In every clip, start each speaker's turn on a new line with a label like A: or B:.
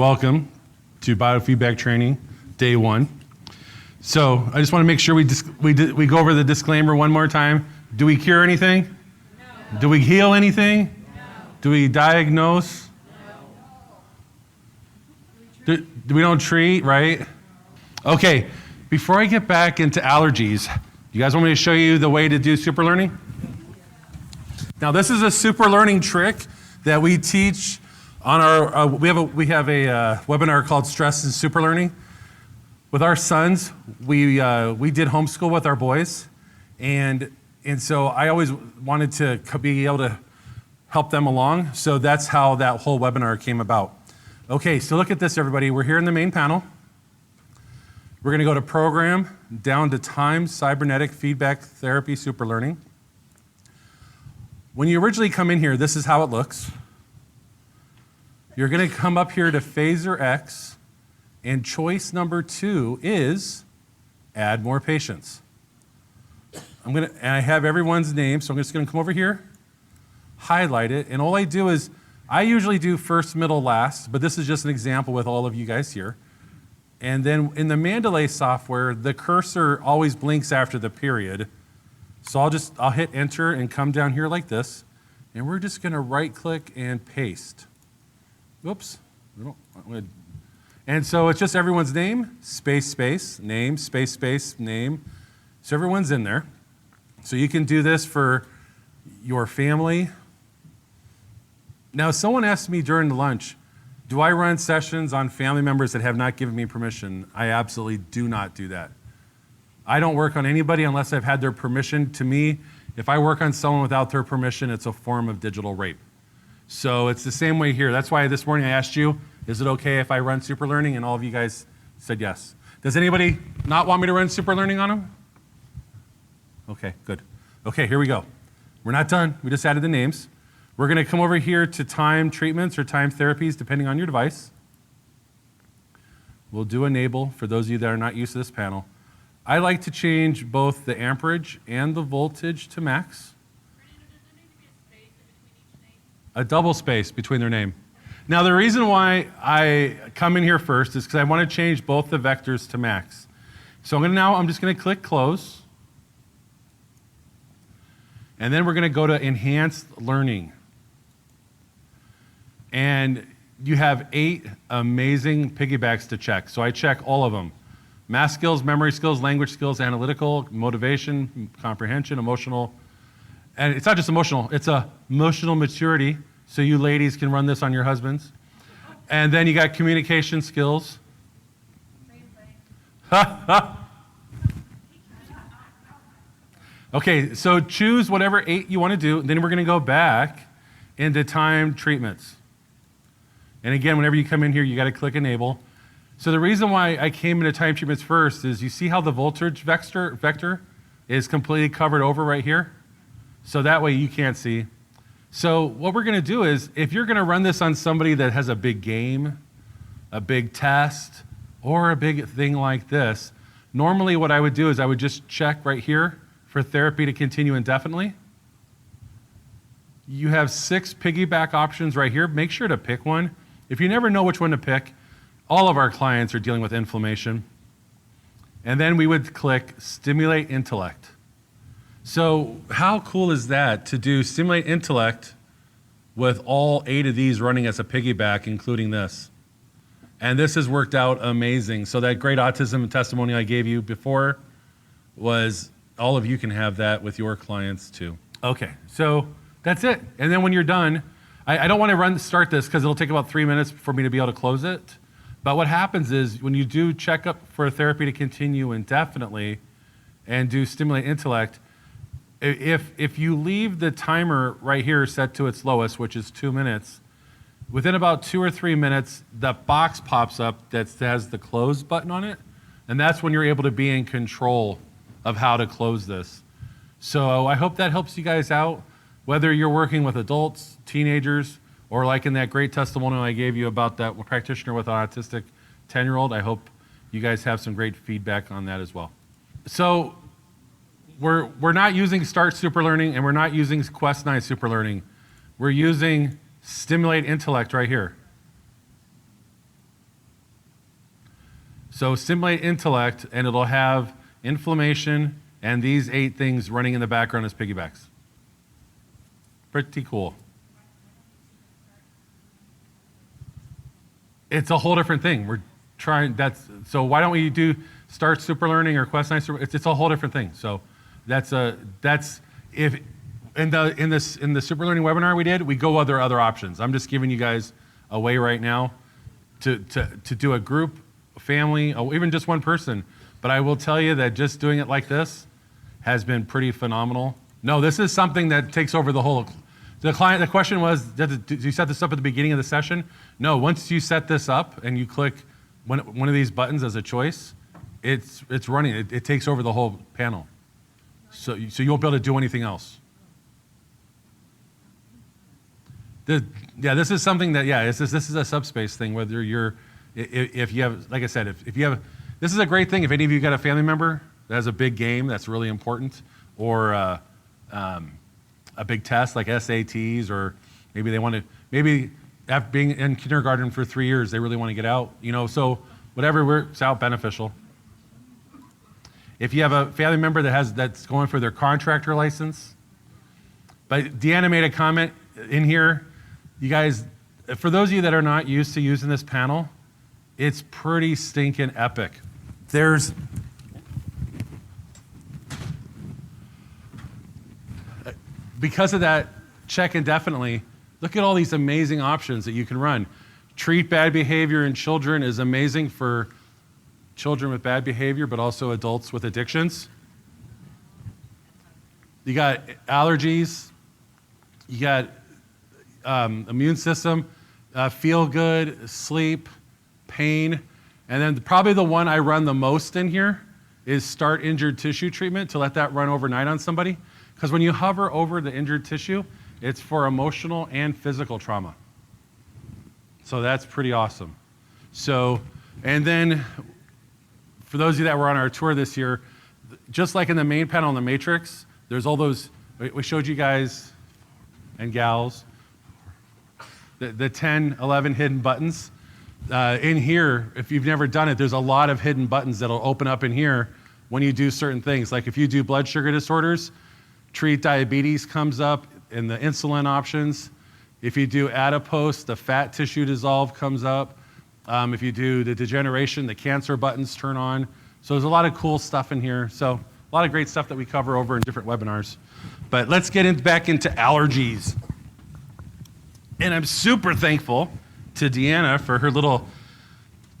A: Welcome to Biofeedback training, day 1. So I just want to make sure we go over the disclaimer one more time. Do we cure anything? No. Do we heal anything? No. Do we diagnose? No. We don't treat, right? Okay, before I get back into allergies, you guys want me to show you the way to do super learning? Now this is a super learning trick that we teach on our, we have a webinar called Stress and Super Learning. With our sons, we did homeschool with our boys, and so I always wanted to be able to help them along, so that's how that whole webinar came about. Okay, so look at this, everybody. We're here in the main panel. We're gonna go to Program, down to Time, Cybernetic Feedback Therapy, Super Learning. When you originally come in here, this is how it looks. You're gonna come up here to Phaser X, and choice number 2 is add more patients. And I have everyone's name, so I'm just gonna come over here, highlight it, and all I do is, I usually do first, middle, last, but this is just an example with all of you guys here. And then in the Mandalay software, the cursor always blinks after the period. So I'll hit enter and come down here like this, and we're just gonna right click and paste. Whoops. And so it's just everyone's name, space, space, name, space, space, name. So everyone's in there. So you can do this for your family. Now, someone asked me during the lunch, do I run sessions on family members that have not given me permission? I absolutely do not do that. I don't work on anybody unless I've had their permission. To me, if I work on someone without their permission, it's a form of digital rape. So it's the same way here. That's why this morning I asked you, is it okay if I run super learning? And all of you guys said yes. Does anybody not want me to run super learning on them? Okay, good. Okay, here we go. We're not done. We just added the names. We're gonna come over here to time treatments or time therapies, depending on your device. We'll do enable for those of you that are not used to this panel. I like to change both the amperage and the voltage to max. A double space between their name. Now the reason why I come in here first is because I want to change both the vectors to max. So I'm just going to click close. And then we're going to go to enhanced learning. And you have 8 amazing piggybacks to check. So I check all of them. Math skills, memory skills, language skills, analytical, motivation, comprehension, emotional. And it's not just emotional, it's emotional maturity. So you ladies can run this on your husbands. And then you got communication skills. Okay, so choose whatever 8 you want to do. Then we're going to go back into time treatments. And again, whenever you come in here, you got to click enable. So the reason why I came into time treatments first is you see how the voltage vector is completely covered over right here? So that way you can't see. So what we're gonna do is, if you're gonna run this on somebody that has a big game, a big test, or a big thing like this, normally what I would do is I would just check right here for therapy to continue indefinitely. You have 6 piggyback options right here. Make sure to pick one. If you never know which one to pick, all of our clients are dealing with inflammation. And then we would click stimulate intellect. So how cool is that to do stimulate intellect with all 8 of these running as a piggyback, including this? And this has worked out amazing. So that great autism testimony I gave you before was, all of you can have that with your clients too. Okay, so that's it. And then when you're done, I don't want to start this because it'll take about 3 minutes for me to be able to close it. But what happens is when you do check up for therapy to continue indefinitely and do stimulate intellect, if you leave the timer right here set to its lowest, which is 2 minutes, within about 2 or 3 minutes, the box pops up that has the close button on it, and that's when you're able to be in control of how to close this. So I hope that helps you guys out, whether you're working with adults, teenagers, or like in that great testimonial I gave you about that practitioner with an autistic 10-year-old. I hope you guys have some great feedback on that as well. So we're not using Start Super Learning, and we're not using Quest 9 Super Learning. We're using Stimulate Intellect right here. So stimulate intellect, and it'll have inflammation and these 8 things running in the background as piggybacks. Pretty cool. It's a whole different thing. We're trying, so why don't we do Start Super Learning or Quest 9 Super, it's a whole different thing. So if in the Super Learning webinar we did, we go other options. I'm just giving you guys a way right now to do a group, a family, or even just one person. But I will tell you that just doing it like this has been pretty phenomenal. No, this is something that takes over the whole. The question was, did you set this up at the beginning of the session? No, once you set this up and you click one of these buttons as a choice, it's running. It takes over the whole panel. So you won't be able to do anything else. This is something that, this is a subspace thing, whether if you have, like I said, if you have, this is a great thing if any of you got a family member that has a big game that's really important, or a big test like SATs, or maybe they want to, maybe after being in kindergarten for 3 years, they really want to get out, so whatever works out beneficial. If you have a family member that's going for their contractor license, but Deanna made a comment in here, you guys, for those of you that are not used to using this panel, it's pretty stinking epic. Because of that, check indefinitely, look at all these amazing options that you can run. Treat bad behavior in children is amazing for children with bad behavior, but also adults with addictions. You got allergies, you got immune system, feel good, sleep, pain, and then probably the one I run the most in here is start injured tissue treatment, to let that run overnight on somebody. Because when you hover over the injured tissue, it's for emotional and physical trauma. So that's pretty awesome. So, and then for those of you that were on our tour this year, just like in the main panel in the Matrix, there's all those, we showed you guys and gals, the 10, 11 hidden buttons. In here, if you've never done it, there's a lot of hidden buttons that'll open up in here when you do certain things. Like if you do blood sugar disorders, treat diabetes comes up in the insulin options. If you do adipose, the fat tissue dissolve comes up. If you do the degeneration, the cancer buttons turn on. So there's a lot of cool stuff in here. So a lot of great stuff that we cover over in different webinars. But let's get back into allergies. And I'm super thankful to Deanna for her little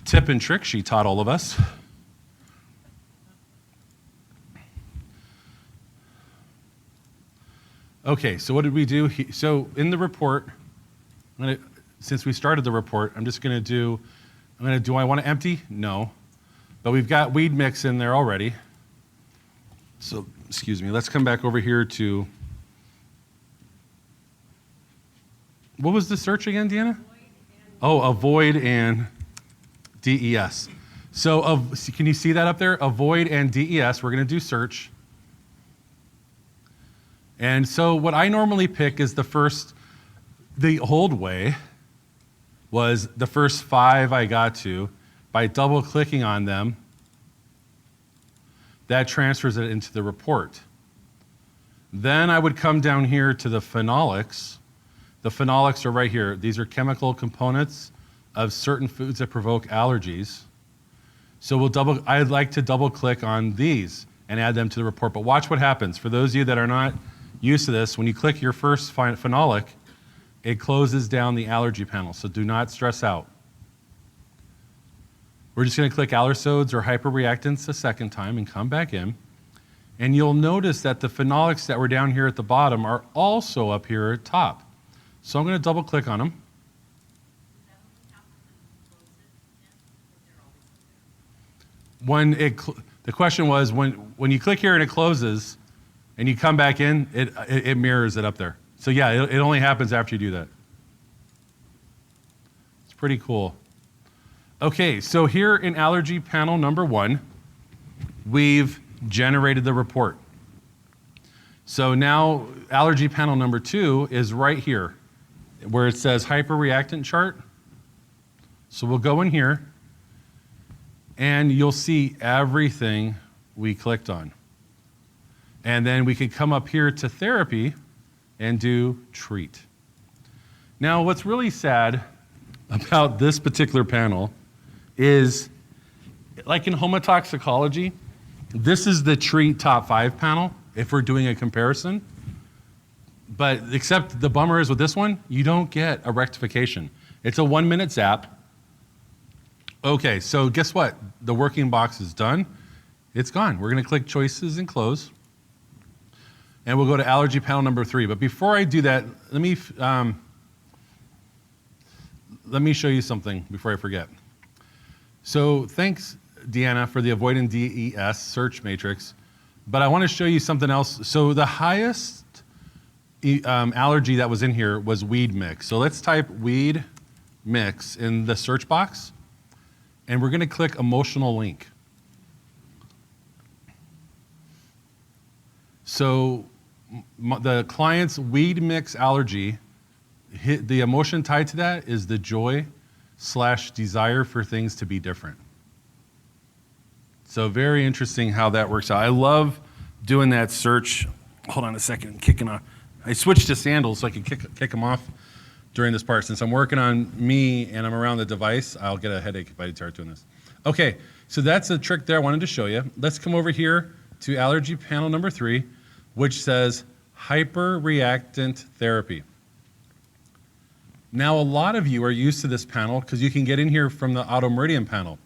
A: tip and trick she taught all of us. Okay, so what did we do? So in the report, since we started the report, do I want to empty? No. But we've got weed mix in there already. So, excuse me, let's come back over here to, what was the search again, Deanna? Avoid and DES. So can you see that up there? Avoid and DES, we're going to do search. And so what I normally pick is the old way was the first 5 I got to. By double clicking on them, that transfers it into the report. Then I would come down here to the phenolics. The phenolics are right here. These are chemical components of certain foods that provoke allergies. So I'd like to double click on these and add them to the report. But watch what happens. For those of you that are not used to this, when you click your first phenolic, it closes down the allergy panel. So do not stress out. We're just going to click allersodes or hyperreactants a second time and come back in. And you'll notice that the phenolics that were down here at the bottom are also up here at top. So I'm going to double click on them. The question was, when you click here and it closes and you come back in, it mirrors it up there. So yeah, it only happens after you do that. It's pretty cool. Okay, so here in allergy panel number 1, we've generated the report. So now allergy panel number 2 is right here where it says hyperreactant chart. So we'll go in here and you'll see everything we clicked on. And then we can come up here to therapy and do treat. Now, what's really sad about this particular panel is, like in homotoxicology, this is the treat top 5 panel if we're doing a comparison. But except the bummer is with this one, you don't get a rectification. It's a 1-minute zap. Okay, so guess what? The working box is done. It's gone. We're going to click choices and close. And we'll go to allergy panel number 3. But before I do that, let me show you something before I forget. So thanks, Deanna, for the avoid and DES search matrix. But I want to show you something else. So the highest allergy that was in here was weed mix. So let's type weed mix in the search box. And we're going to click emotional link. So the client's weed mix allergy, the emotion tied to that is the joy/desire for things to be different. So very interesting how that works out. I love doing that search. Hold on a second, kicking off. I switched to sandals so I can kick them off during this part. Since I'm working on me and I'm around the device, I'll get a headache if I start doing this. Okay, so that's a trick there I wanted to show you. Let's come over here to allergy panel number 3, which says hyperreactant therapy. Now, a lot of you are used to this panel because you can get in here from the auto meridian panel.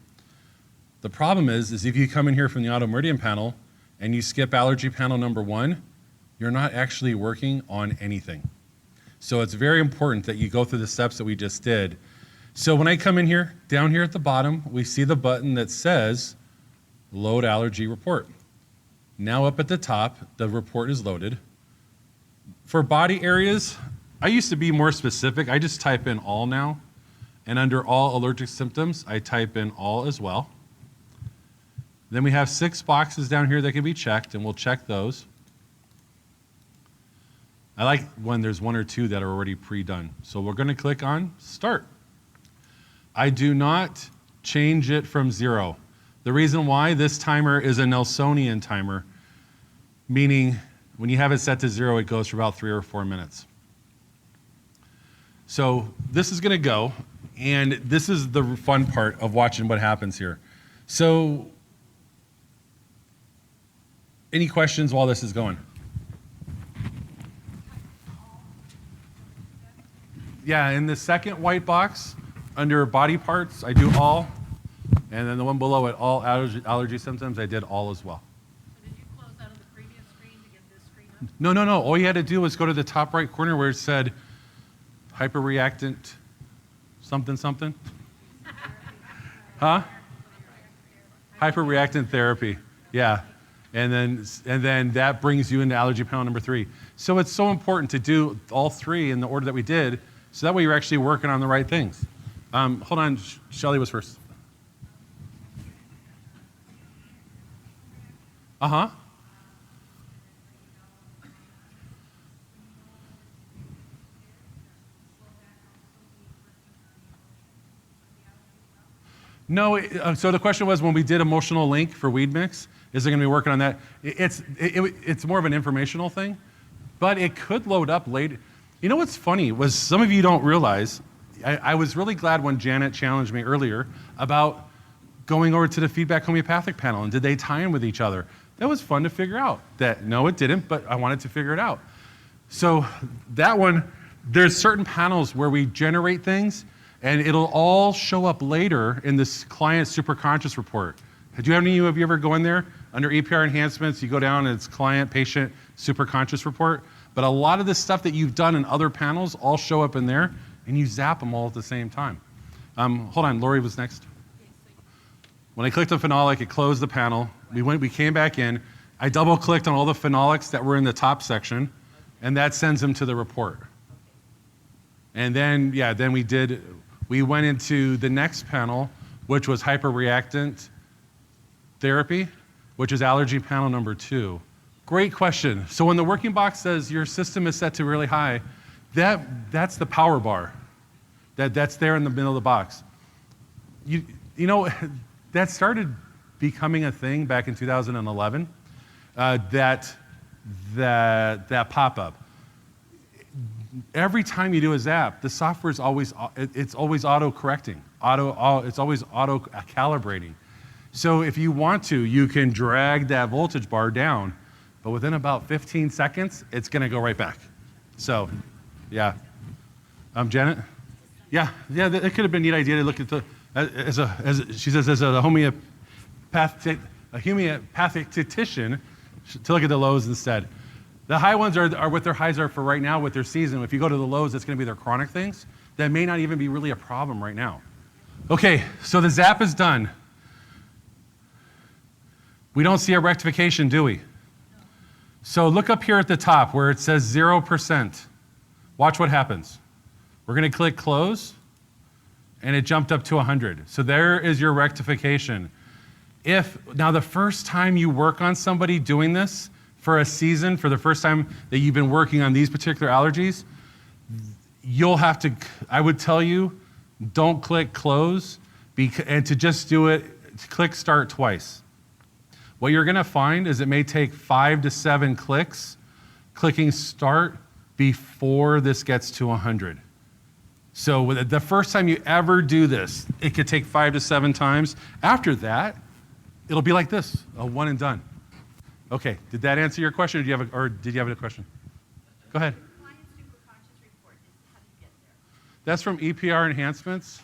A: The problem is if you come in here from the auto meridian panel and you skip allergy panel number 1, you're not actually working on anything. So it's very important that you go through the steps that we just did. So when I come in here, down here at the bottom, we see the button that says load allergy report. Now up at the top, the report is loaded. For body areas, I used to be more specific. I just type in all now. And under all allergic symptoms, I type in all as well. Then we have 6 boxes down here that can be checked, and we'll check those. I like when there's 1 or 2 that are already pre-done. So we're going to click on Start. I do not change it from 0. The reason why, this timer is a Nelsonian timer, meaning when you have it set to 0, it goes for about 3 or 4 minutes. So this is going to go, and this is the fun part of watching what happens here. So any questions while this is going? Yeah, in the second white box, under body parts, I do all. And then the one below it, all allergy symptoms, I did all as well.
B: So did you close out of the previous screen to get this screen up?
A: No. All you had to do was go to the top right corner where it said hyperreactant something something. Huh? Hyperreactant therapy. Yeah. And then that brings you into allergy panel number 3. So it's so important to do all 3 in the order that we did, so that way you're actually working on the right things. Hold on, Shelly was first. Uh-huh. No, so the question was when we did emotional link for weed mix, is it going to be working on that? It's more of an informational thing, but it could load up later. You know what's funny was some of you don't realize, I was really glad when Janet challenged me earlier about going over to the feedback homeopathic panel and did they tie in with each other. That was fun to figure out. That no, it didn't, but I wanted to figure it out. So that one, there's certain panels where we generate things and it'll all show up later in this client superconscious report. Do you have any of you ever go in there? Under EPR enhancements, you go down and it's client, patient, superconscious report. But a lot of the stuff that you've done in other panels all show up in there and you zap them all at the same time. Hold on, Lori was next. When I clicked on phenolic, it closed the panel. We came back in. I double clicked on all the phenolics that were in the top section and that sends them to the report. And then, yeah, then we went into the next panel, which was hyperreactant therapy, which is allergy panel number 2. Great question. So when the working box says your system is set to really high, that's the power bar. That's there in the middle of the box. You know, that started becoming a thing back in 2011, that pop-up. Every time you do a zap, the software is always, it's always auto-correcting. It's always auto-calibrating. So if you want to, you can drag that voltage bar down, but within about 15 seconds, it's gonna go right back. So, yeah. Janet? Yeah, it could have been a neat idea to look at she says, as a homeopathic dietitian, to look at the lows instead. The high ones are what their highs are for right now with their season. If you go to the lows, that's gonna be their chronic things. That may not even be really a problem right now. Okay, so the zap is done. We don't see a rectification, do we? So look up here at the top where it says 0%. Watch what happens. We're gonna click close, and it jumped up to 100. So there is your rectification. Now the first time you work on somebody doing this for a season, for the first time that you've been working on these particular allergies, you'll have to, I would tell you, don't click close, and to just do it, click start twice. What you're gonna find is it may take 5 to 7 clicks, clicking start before this gets to 100. So the first time you ever do this, it could take 5 to 7 times. After that, it'll be like this, a one and done. Okay, did that answer your question, or did you have a question? Go ahead.
B: Client superconscious report, how do you get there?
A: That's from EPR enhancements.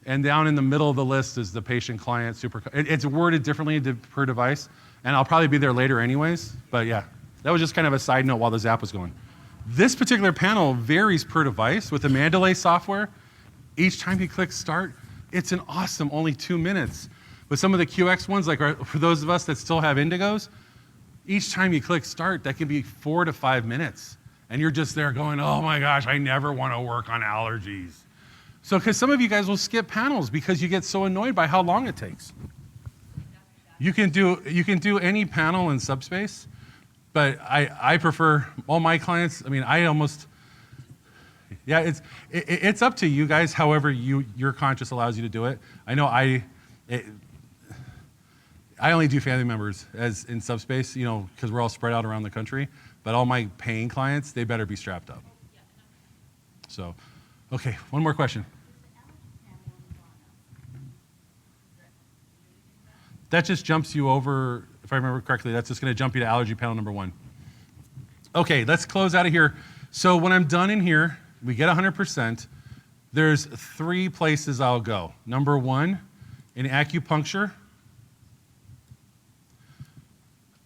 A: And down in the middle of the list is the patient client super. It's worded differently per device, and I'll probably be there later anyways. But yeah, that was just kind of a side note while the zap was going. This particular panel varies per device. With the Mandalay software, each time you click start, it's an awesome only 2 minutes. With some of the QX ones, like for those of us that still have Indigos, each time you click start, that can be 4 to 5 minutes. And you're just there going, oh my gosh, I never want to work on allergies. So, because some of you guys will skip panels because you get so annoyed by how long it takes. You can do any panel in subspace, but I prefer all my clients. I mean, it's up to you guys. However, your conscience allows you to do it. I know I only do family members as in subspace, because we're all spread out around the country. But all my paying clients, they better be strapped up. So, okay, one more question. That just jumps you over, if I remember correctly, that's just going to jump you to allergy panel number 1. Okay, let's close out of here. So when I'm done in here, we get 100%. There's 3 places I'll go. Number 1, in acupuncture.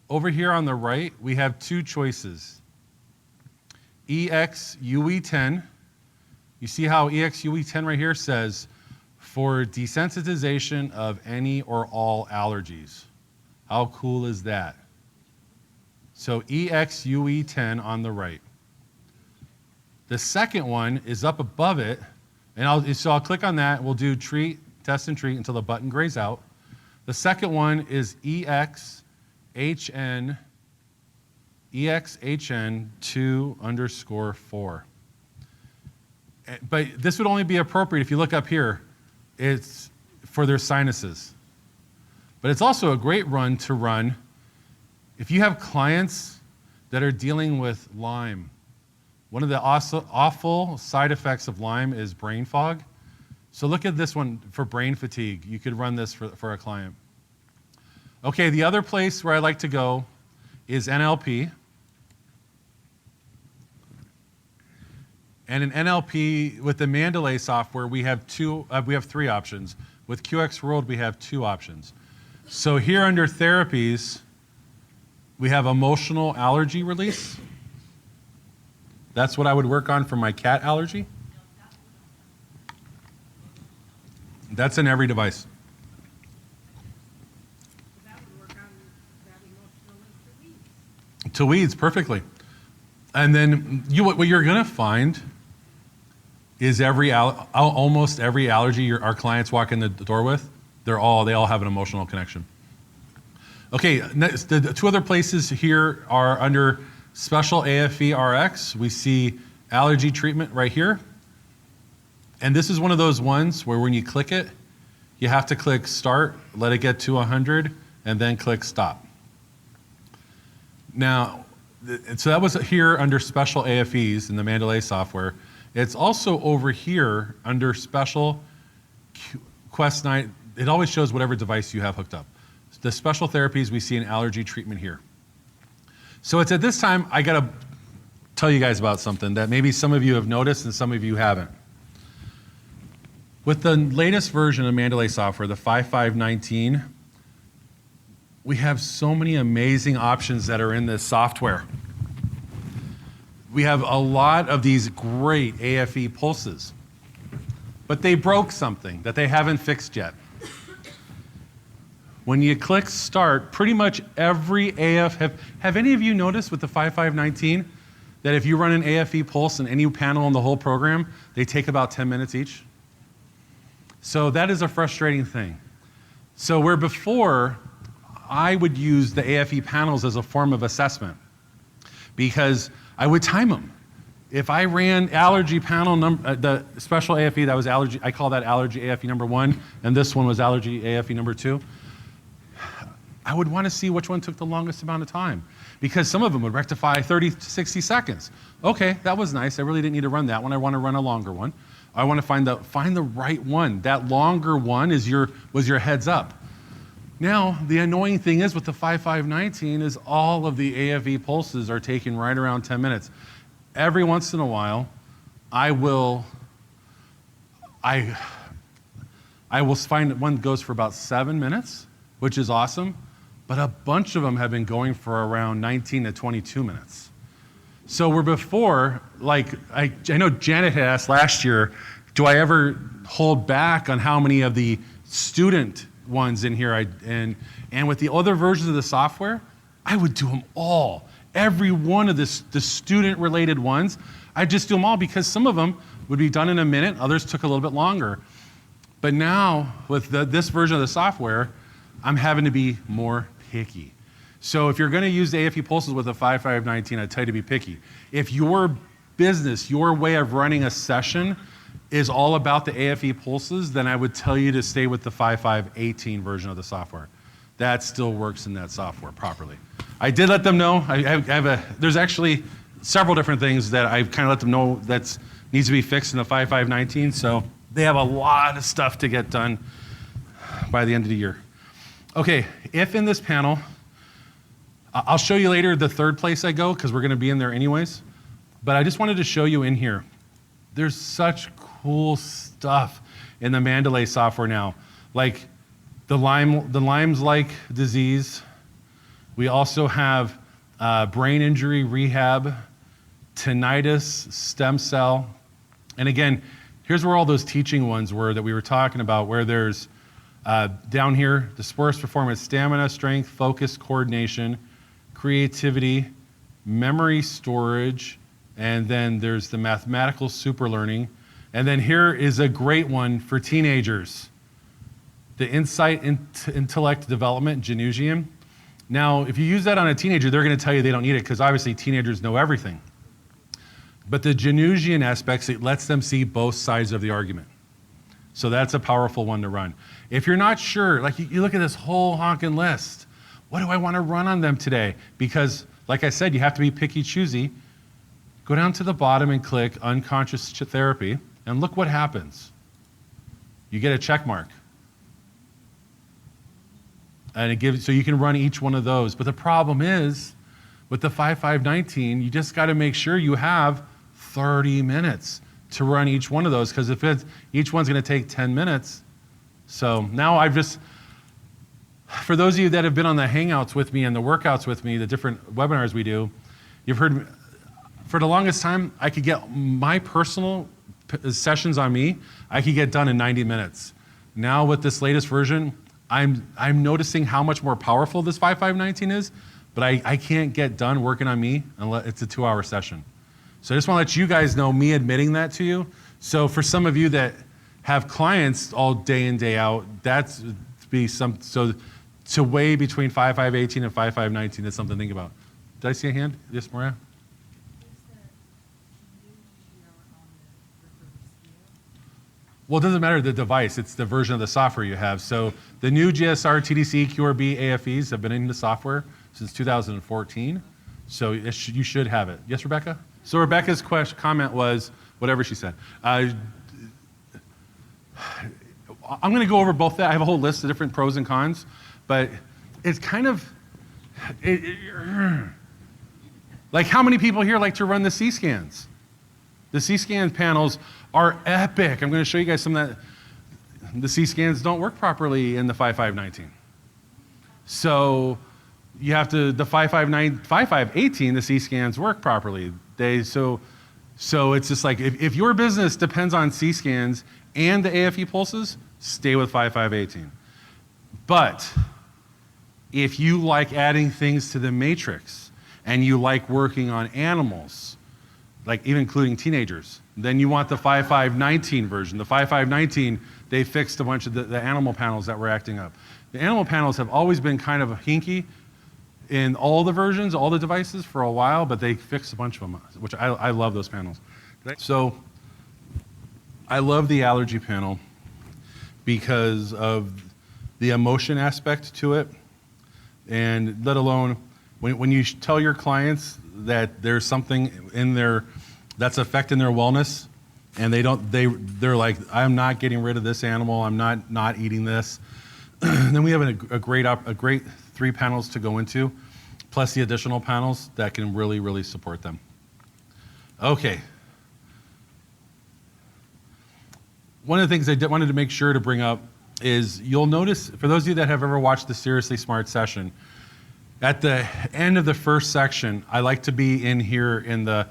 A: Over here on the right, we have 2 choices. EXUE10. You see how EXUE10 right here says, for desensitization of any or all allergies. How cool is that? So EXUE10 on the right. The second one is up above it, and I'll click on that. We'll do treat, test and treat until the button grays out. The second one is EXHN 2_4. But this would only be appropriate if you look up here. It's for their sinuses. But it's also a great run to run if you have clients that are dealing with Lyme. One of the awful side effects of Lyme is brain fog. So look at this one for brain fatigue. You could run this for a client. Okay, the other place where I like to go is NLP. And in NLP, with the Mandalay software, we have 3 options. With QX World, we have 2 options. So here under therapies, we have emotional allergy release. That's what I would work on for my cat allergy. That's in every device.
B: That would work on that emotional link to weeds.
A: To weeds, perfectly. And then what you're going to find is almost every allergy our clients walk in the door with, they all have an emotional connection. Okay, next, the 2 other places here are under special AFE RX. We see allergy treatment right here. And this is one of those ones where when you click it, you have to click start, let it get to 100, and then click stop. Now, so that was here under special AFEs in the Mandalay software. It's also over here under special Quest 9. It always shows whatever device you have hooked up. The special therapies we see in allergy treatment here. So it's at this time I gotta tell you guys about something that maybe some of you have noticed and some of you haven't. With the latest version of Mandalay software, the 5519, we have so many amazing options that are in this software. We have a lot of these great AFE pulses, but they broke something that they haven't fixed yet. When you click start, pretty much every AF, have any of you noticed with the 5519 that if you run an AFE pulse in any panel in the whole program, they take about 10 minutes each? So that is a frustrating thing. So where before, I would use the AFE panels as a form of assessment because I would time them. If I ran allergy panel, the special AFE, that was allergy, I call that allergy AFE number 1, and this one was allergy AFE number 2. I would want to see which one took the longest amount of time because some of them would rectify 30 to 60 seconds. Okay, that was nice. I really didn't need to run that one. I want to run a longer one. I want to find the right one. That longer one was your heads up. Now, the annoying thing is with the 5519 is all of the AFE pulses are taking right around 10 minutes. Every once in a while, I will find that one goes for about 7 minutes, which is awesome, but a bunch of them have been going for around 19 to 22 minutes. So where before, like I know Janet had asked last year, do I ever hold back on how many of the student ones in here? And with the other versions of the software, I would do them all. Every one of the student-related ones, I'd just do them all because some of them would be done in a minute, others took a little bit longer. But now, with this version of the software, I'm having to be more picky. So if you're going to use the AFE pulses with a 5519, I'd tell you to be picky. If your business, your way of running a session is all about the AFE pulses, then I would tell you to stay with the 5518 version of the software. That still works in that software properly. I did let them know. There's actually several different things that I've kind of let them know that needs to be fixed in the 5519. So they have a lot of stuff to get done by the end of the year. Okay, if in this panel, I'll show you later the third place I go because we're going to be in there anyways. But I just wanted to show you in here. There's such cool stuff in the Mandalay software now, like the Lyme's-like disease. We also have brain injury rehab, tinnitus, stem cell, and again, here's where all those teaching ones were that we were talking about, where there's down here the sports performance, stamina, strength, focus, coordination, creativity, memory storage, and then there's the mathematical super learning. And then here is a great one for teenagers, the insight into intellect development, Genusium. Now, if you use that on a teenager, they're going to tell you they don't need it because obviously teenagers know everything. But the Genusian aspects, it lets them see both sides of the argument. So that's a powerful one to run. If you're not sure, like you look at this whole honking list, what do I want to run on them today? Because, like I said, you have to be picky, choosy. Go down to the bottom and click unconscious therapy, and look what happens. You get a check mark. And it gives, so you can run each one of those. But the problem is, with the 5519, you just got to make sure you have 30 minutes to run each one of those, because if each one's going to take 10 minutes. So now I've just, for those of you that have been on the Hangouts with me and the workouts with me, the different webinars we do, you've heard, for the longest time, I could get my personal sessions on me, I could get done in 90 minutes. Now with this latest version, I'm noticing how much more powerful this 5519 is, but I can't get done working on me unless it's a 2-hour session. So I just want to let you guys know, me admitting that to you. So for some of you that have clients all day in, day out, that's be some, so to weigh between 5518 and 5519, that's something to think about. Did I see a hand? Yes, Maria? Well, it doesn't matter the device, it's the version of the software you have. So the new GSR, TDC, QRB, AFEs have been in the software since 2014. So you should have it. Yes, Rebecca? So Rebecca's comment was, whatever she said. I'm going to go over both that. I have a whole list of different pros and cons, but it's kind of, like how many people here like to run the C-scans? The C-scan panels are epic. I'm going to show you guys some of that. The C-scans don't work properly in the 5519. So you have to, the 5518, the C-scans work properly. So it's just like, if your business depends on C-scans and the AFE pulses, stay with 5518. But if you like adding things to the matrix and you like working on animals, like even including teenagers, then you want the 5519 version. The 5519, they fixed a bunch of the animal panels that were acting up. The animal panels have always been kind of hinky in all the versions, all the devices for a while, but they fixed a bunch of them, which I love those panels. So I love the allergy panel because of the emotion aspect to it, and let alone when you tell your clients that there's something in there that's affecting their wellness, and they're like, I'm not getting rid of this animal, I'm not eating this. Then we have a great 3 panels to go into, plus the additional panels that can really, really support them. Okay. One of the things I wanted to make sure to bring up is you'll notice, for those of you that have ever watched the Seriously Smart session, at the end of the first section, I like to be in here in the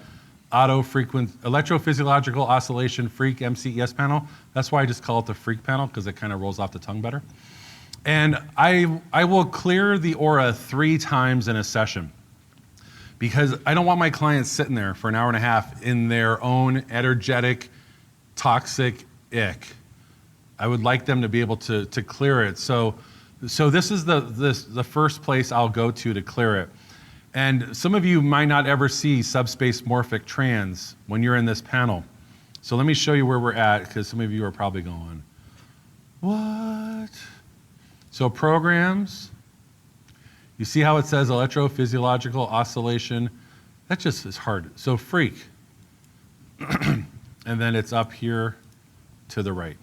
A: electrophysiological oscillation freak MCES panel. That's why I just call it the freak panel, because it kind of rolls off the tongue better. And I will clear the aura 3 times in a session, because I don't want my clients sitting there for an hour and a half in their own energetic, toxic ick. I would like them to be able to clear it. So this is the first place I'll go to clear it. And some of you might not ever see subspace morphic trans when you're in this panel. So let me show you where we're at, because some of you are probably going, what? So programs, you see how it says electrophysiological oscillation? That just is hard. So freak. And then it's up here to the right.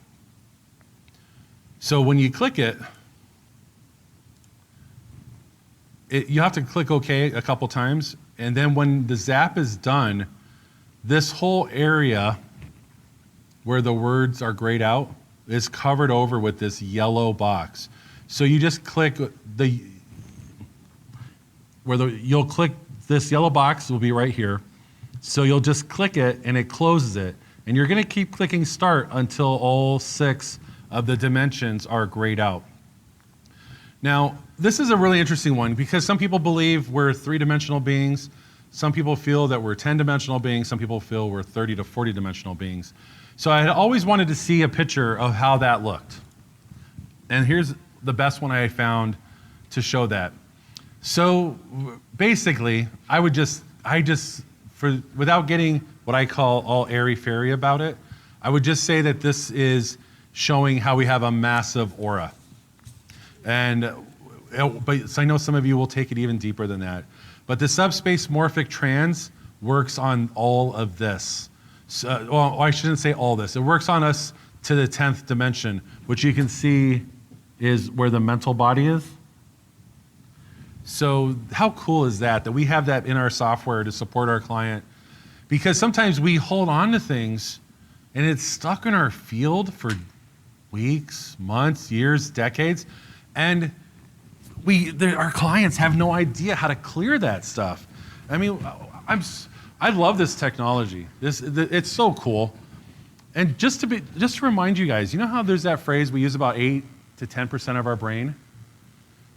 A: So when you click it, you have to click OK a couple times, and then when the zap is done, this whole area where the words are grayed out is covered over with this yellow box. So you just click you'll click this yellow box will be right here. So you'll just click it and it closes it. And you're going to keep clicking start until all 6 of the dimensions are grayed out. Now, this is a really interesting one because some people believe we're 3-dimensional beings. Some people feel that we're 10-dimensional beings. Some people feel we're 30 to 40-dimensional beings. So I had always wanted to see a picture of how that looked. And here's the best one I found to show that. So basically, without getting what I call all airy-fairy about it, I would just say that this is showing how we have a massive aura. But I know some of you will take it even deeper than that. But the subspace morphic trans works on all of this. So, well, I shouldn't say all this. It works on us to the 10th dimension, which you can see is where the mental body is. So how cool is that we have that in our software to support our client? Because sometimes we hold on to things and it's stuck in our field for weeks, months, years, decades, and our clients have no idea how to clear that stuff. I mean, I love this technology. It's so cool. And just to remind you guys, you know how there's that phrase we use about 8 to 10% of our brain?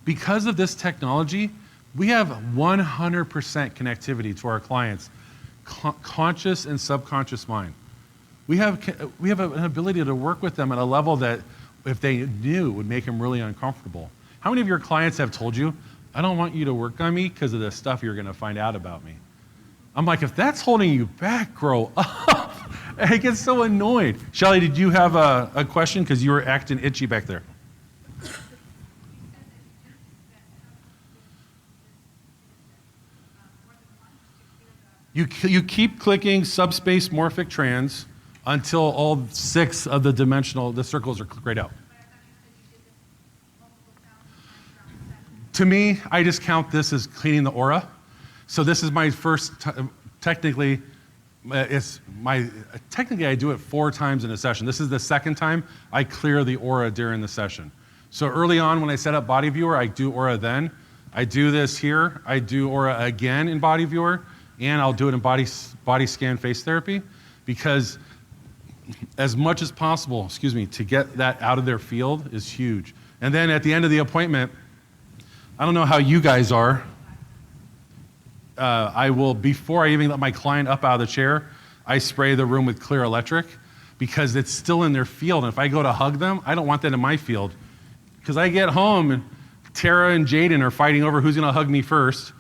A: Because of this technology, we have 100% connectivity to our clients, conscious and subconscious mind. We have an ability to work with them at a level that, if they knew, would make them really uncomfortable. How many of your clients have told you, I don't want you to work on me because of the stuff you're going to find out about me? I'm like, if that's holding you back, grow up. I get so annoyed. Shelly, did you have a question? Because you were acting itchy back there. You keep clicking subspace morphic trans until all 6 of the circles are grayed out. To me, I just count this as cleaning the aura. So this is my first, technically I do it 4 times in a session. This is the second time I clear the aura during the session. So early on when I set up Body Viewer, I do aura then. I do this here, I do aura again in Body Viewer, and I'll do it in body scan face therapy, because as much as possible, to get that out of their field is huge. And then at the end of the appointment, I don't know how you guys are, I will, before I even let my client up out of the chair, I spray the room with clear electric, because it's still in their field. And if I go to hug them, I don't want that in my field. Because I get home and Tara and Jaden are fighting over who's gonna hug me first.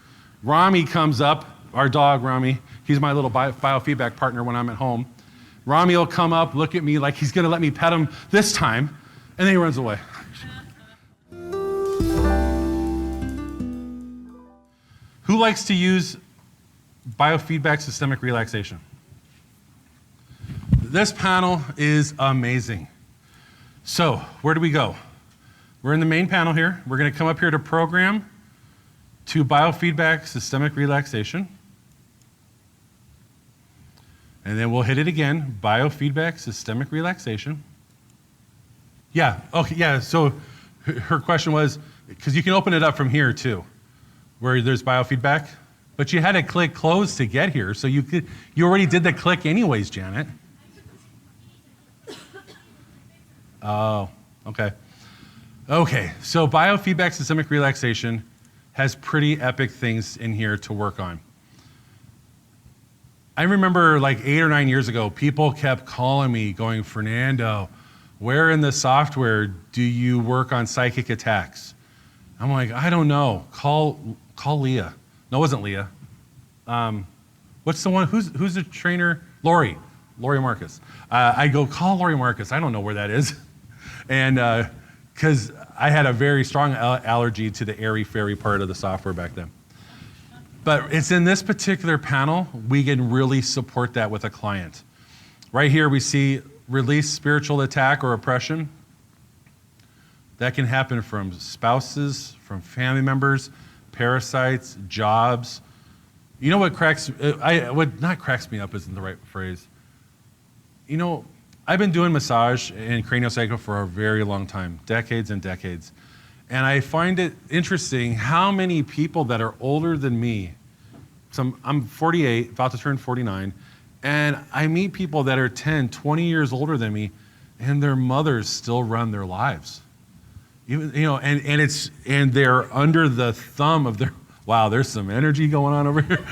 A: Rami comes up, our dog Rami, he's my little biofeedback partner when I'm at home. Rami will come up, look at me like he's gonna let me pet him this time, and then he runs away. Who likes to use biofeedback systemic relaxation? This panel is amazing. So, where do we go? We're in the main panel here. We're gonna come up here to program, to biofeedback systemic relaxation. And then we'll hit it again, biofeedback systemic relaxation. Yeah, okay, yeah, so her question was, because you can open it up from here too, where there's biofeedback, but you had to click close to get here, so you already did the click anyways, Janet. Oh, okay. Okay, so biofeedback systemic relaxation has pretty epic things in here to work on. I remember like 8 or 9 years ago, people kept calling me going, Fernando, where in the software do you work on psychic attacks? I'm like, I don't know, call Leah. No, it wasn't Leah. What's the one, who's the trainer? Lori Marcus. I go, call Lori Marcus, I don't know where that is. And because I had a very strong allergy to the airy-fairy part of the software back then. But it's in this particular panel, we can really support that with a client. Right here we see release spiritual attack or oppression. That can happen from spouses, from family members, parasites, jobs. You know what not cracks me up isn't the right phrase. You know, I've been doing massage and craniosacral for a very long time, decades and decades. And I find it interesting how many people that are older than me, I'm 48, about to turn 49, and I meet people that are 10, 20 years older than me, and their mothers still run their lives. Even, you know, and they're under the thumb of their, wow, there's some energy going on over here.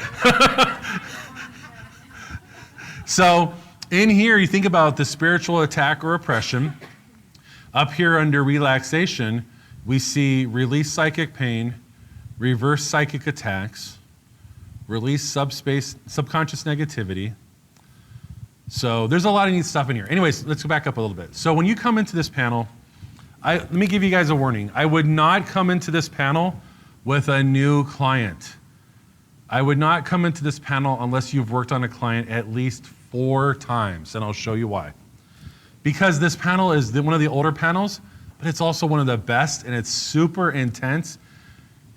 A: So in here, you think about the spiritual attack or oppression. Up here under relaxation, we see release psychic pain, reverse psychic attacks, release subconscious negativity. So there's a lot of neat stuff in here. Anyways, let's go back up a little bit. So when you come into this panel, let me give you guys a warning. I would not come into this panel with a new client. I would not come into this panel unless you've worked on a client at least 4 times, and I'll show you why. Because this panel is one of the older panels, but it's also one of the best, and it's super intense,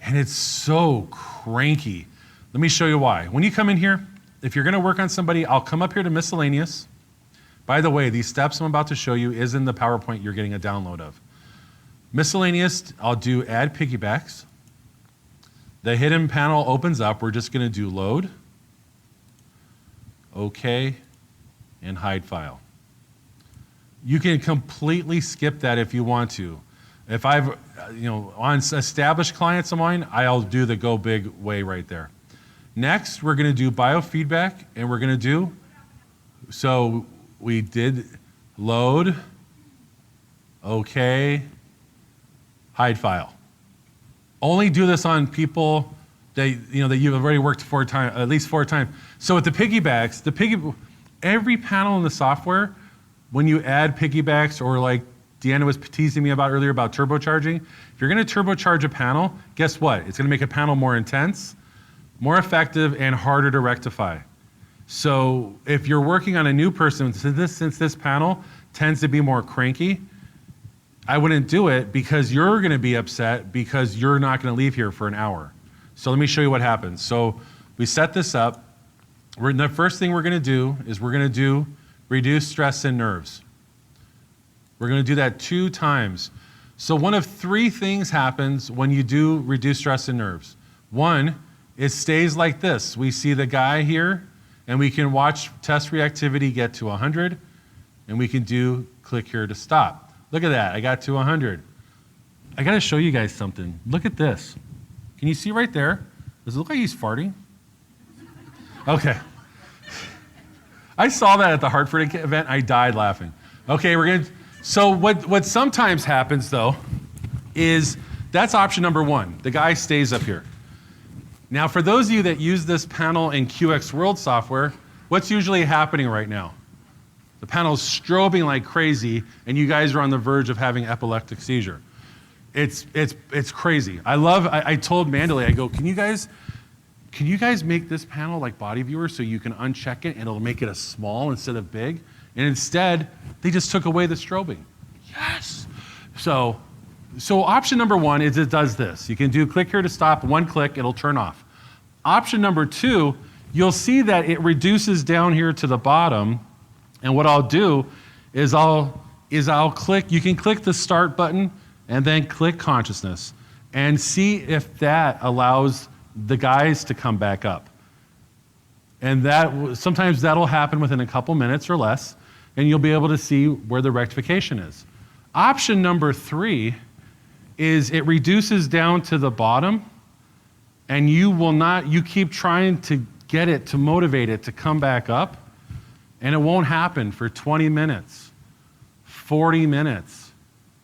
A: and it's so cranky. Let me show you why. When you come in here, if you're gonna work on somebody, I'll come up here to miscellaneous. By the way, these steps I'm about to show you is in the PowerPoint you're getting a download of. Miscellaneous, I'll do add piggybacks. The hidden panel opens up. We're just gonna do load, okay, and hide file. You can completely skip that if you want to. If I've, on established clients of mine, I'll do the go big way right there. Next, we're gonna do biofeedback, and we're gonna do, so we did load, okay, hide file. Only do this on people that, that you've already worked at least 4 times. So with the piggybacks, every panel in the software, when you add piggybacks or like Deanna was teasing me about earlier about turbocharging, if you're gonna turbocharge a panel, guess what? It's gonna make a panel more intense, more effective, and harder to rectify. So if you're working on a new person, since this panel tends to be more cranky, I wouldn't do it because you're gonna be upset because you're not gonna leave here for an hour. So let me show you what happens. So we set this up. The first thing we're gonna do is we're gonna do reduce stress and nerves. We're gonna do that 2 times. So one of 3 things happens when you do reduce stress and nerves. One, it stays like this. We see the guy here, and we can watch test reactivity get to 100, and we can do click here to stop. Look at that, I got to 100. I gotta show you guys something. Look at this. Can you see right there? Does it look like he's farting? Okay. I saw that at the Hartford event, I died laughing. Okay, so what sometimes happens though, is that's option number 1. The guy stays up here. Now for those of you that use this panel in QX World software, what's usually happening right now? The panel's strobing like crazy, and you guys are on the verge of having epileptic seizure. It's crazy. I told Mandalay, I go, can you guys make this panel like body viewer so you can uncheck it and it'll make it a small instead of big? And instead, they just took away the strobing. Yes. So option number 1 is it does this. You can do click here to stop, 1 click, it'll turn off. Option number 2, you'll see that it reduces down here to the bottom. And what I'll do is I'll click, you can click the start button and then click consciousness and see if that allows the guys to come back up. And sometimes that'll happen within a couple minutes or less, and you'll be able to see where the rectification is. Option number 3 is it reduces down to the bottom, and you keep trying to get it to motivate it to come back up, and it won't happen for 20 minutes, 40 minutes.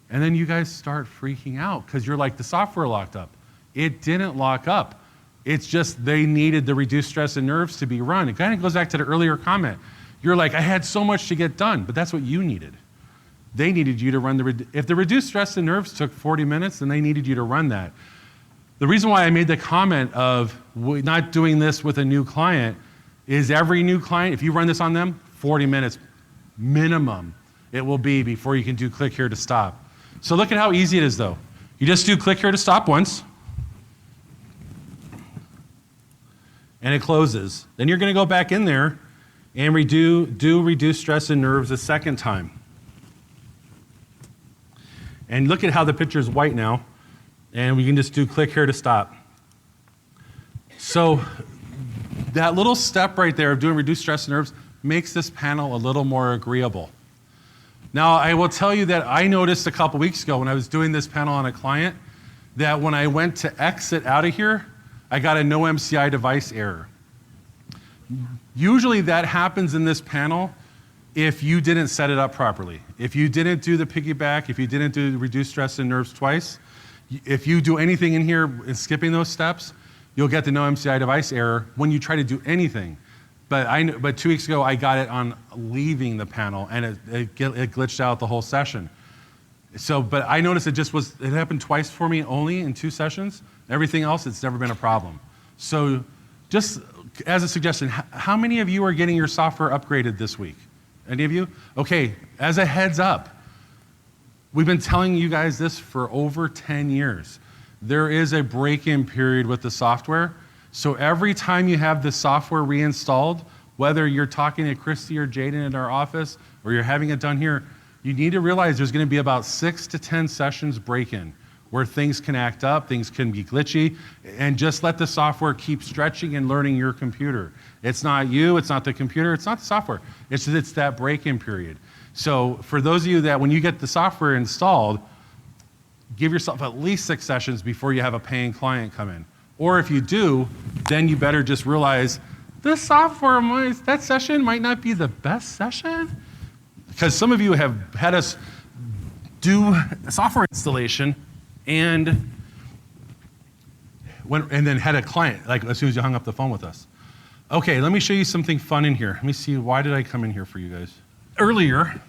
A: And then you guys start freaking out because you're like, the software locked up. It didn't lock up. It's just they needed the reduced stress and nerves to be run. It kind of goes back to the earlier comment. You're like, I had so much to get done, but that's what you needed. They needed you to run if the reduced stress and nerves took 40 minutes, then they needed you to run that. The reason why I made the comment of not doing this with a new client is every new client, if you run this on them, 40 minutes minimum it will be before you can do click here to stop. So look at how easy it is though. You just do click here to stop once, and it closes. Then you're gonna go back in there and do reduce stress and nerves a second time. And look at how the picture is white now, and we can just do click here to stop. So that little step right there of doing reduced stress and nerves makes this panel a little more agreeable. Now, I will tell you that I noticed a couple weeks ago when I was doing this panel on a client that when I went to exit out of here, I got a no MCI device error. Usually that happens in this panel if you didn't set it up properly. If you didn't do the piggyback, if you didn't do the reduced stress and nerves twice, if you do anything in here and skipping those steps, you'll get the no MCI device error when you try to do anything. But 2 weeks ago, I got it on leaving the panel, and it glitched out the whole session. But I noticed it happened twice for me only in 2 sessions. Everything else, it's never been a problem. So just as a suggestion, how many of you are getting your software upgraded this week? Any of you? Okay, as a heads up, we've been telling you guys this for over 10 years. There is a break-in period with the software. So every time you have the software reinstalled, whether you're talking to Christy or Jaden in our office or you're having it done here, you need to realize there's going to be about 6 to 10 sessions break-in where things can act up, things can be glitchy, and just let the software keep stretching and learning your computer. It's not you, it's not the computer, it's not the software. It's that break-in period. So for those of you that when you get the software installed, give yourself at least 6 sessions before you have a paying client come in. Or if you do, then you better just realize this software, that session might not be the best session. Because some of you have had us do a software installation and then had a client, like as soon as you hung up the phone with us. Okay, let me show you something fun in here. Let me see, why did I come in here for you guys? Earlier,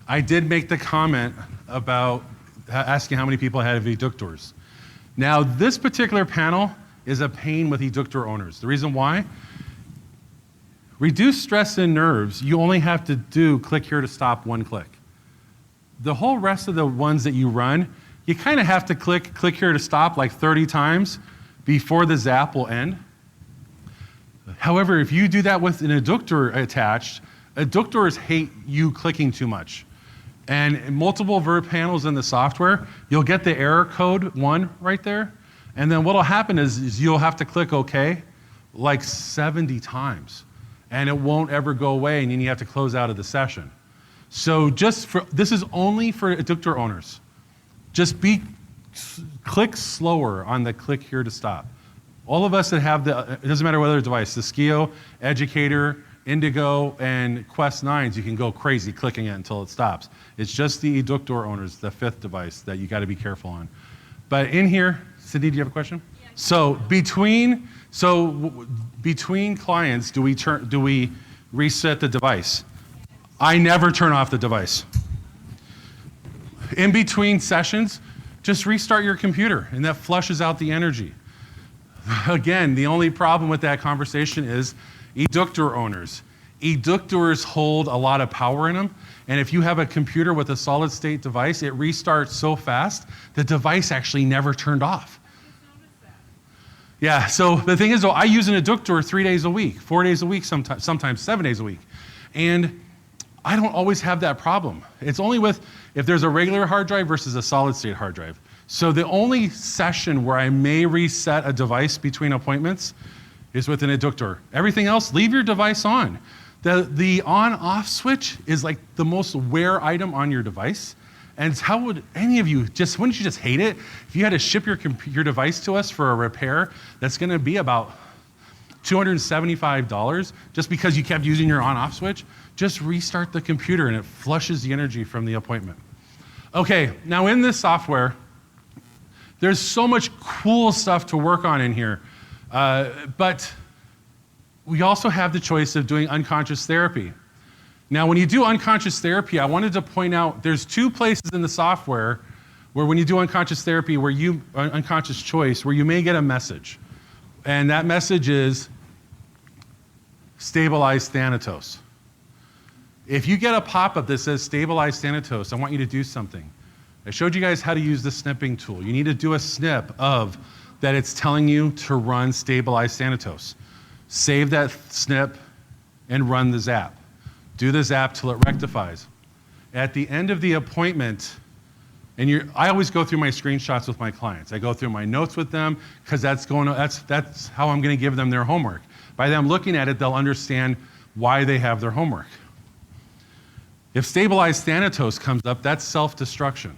A: I did make the comment about asking how many people had Eductors. Now, this particular panel is a pain with Eductor owners. The reason why? Reduce stress in nerves, you only have to do click here to stop, one click. The whole rest of the ones that you run, you kind of have to click here to stop like 30 times before the zap will end. However, if you do that with an Eductor attached, Eductors hate you clicking too much. And in multiple vert panels in the software, you'll get the error code 1 right there. And then what'll happen is you'll have to click OK like 70 times. And it won't ever go away, and then you have to close out of the session. So this is only for Eductor owners. Just click slower on the click here to stop. All of us that have it doesn't matter whether device, the SCIO, Educator, Indigo, and Quest 9s, you can go crazy clicking it until it stops. It's just the Eductor owners, the 5th device, that you got to be careful on. But in here, Cindy, do you have a question? Yeah. So between clients, do we reset the device? I never turn off the device. In between sessions, just restart your computer, and that flushes out the energy. Again, the only problem with that conversation is Eductor owners. Eductors hold a lot of power in them, and if you have a computer with a solid state device, it restarts so fast, the device actually never turned off. Yeah, so the thing is, though, I use an Eductor 3 days a week, 4 days a week, sometimes 7 days a week. And I don't always have that problem. It's only if there's a regular hard drive versus a solid state hard drive. So the only session where I may reset a device between appointments is with an Eductor. Everything else, leave your device on. The on-off switch is like the most wear item on your device. And how would any of you wouldn't you just hate it? If you had to ship your device to us for a repair, that's gonna be about $275 just because you kept using your on-off switch, just restart the computer and it flushes the energy from the appointment. Okay, now in this software, there's so much cool stuff to work on in here, but we also have the choice of doing unconscious therapy. Now, when you do unconscious therapy, I wanted to point out there's 2 places in the software where when you do unconscious therapy, unconscious choice, where you may get a message. And that message is stabilize Thanatos. If you get a pop-up that says stabilize Thanatos, I want you to do something. I showed you guys how to use the snipping tool. You need to do a snip of that it's telling you to run stabilize Thanatos. Save that snip and run the zap. Do the zap till it rectifies. At the end of the appointment, I always go through my screenshots with my clients. I go through my notes with them because that's how I'm going to give them their homework. By them looking at it, they'll understand why they have their homework. If stabilized Thanatos comes up, that's self-destruction.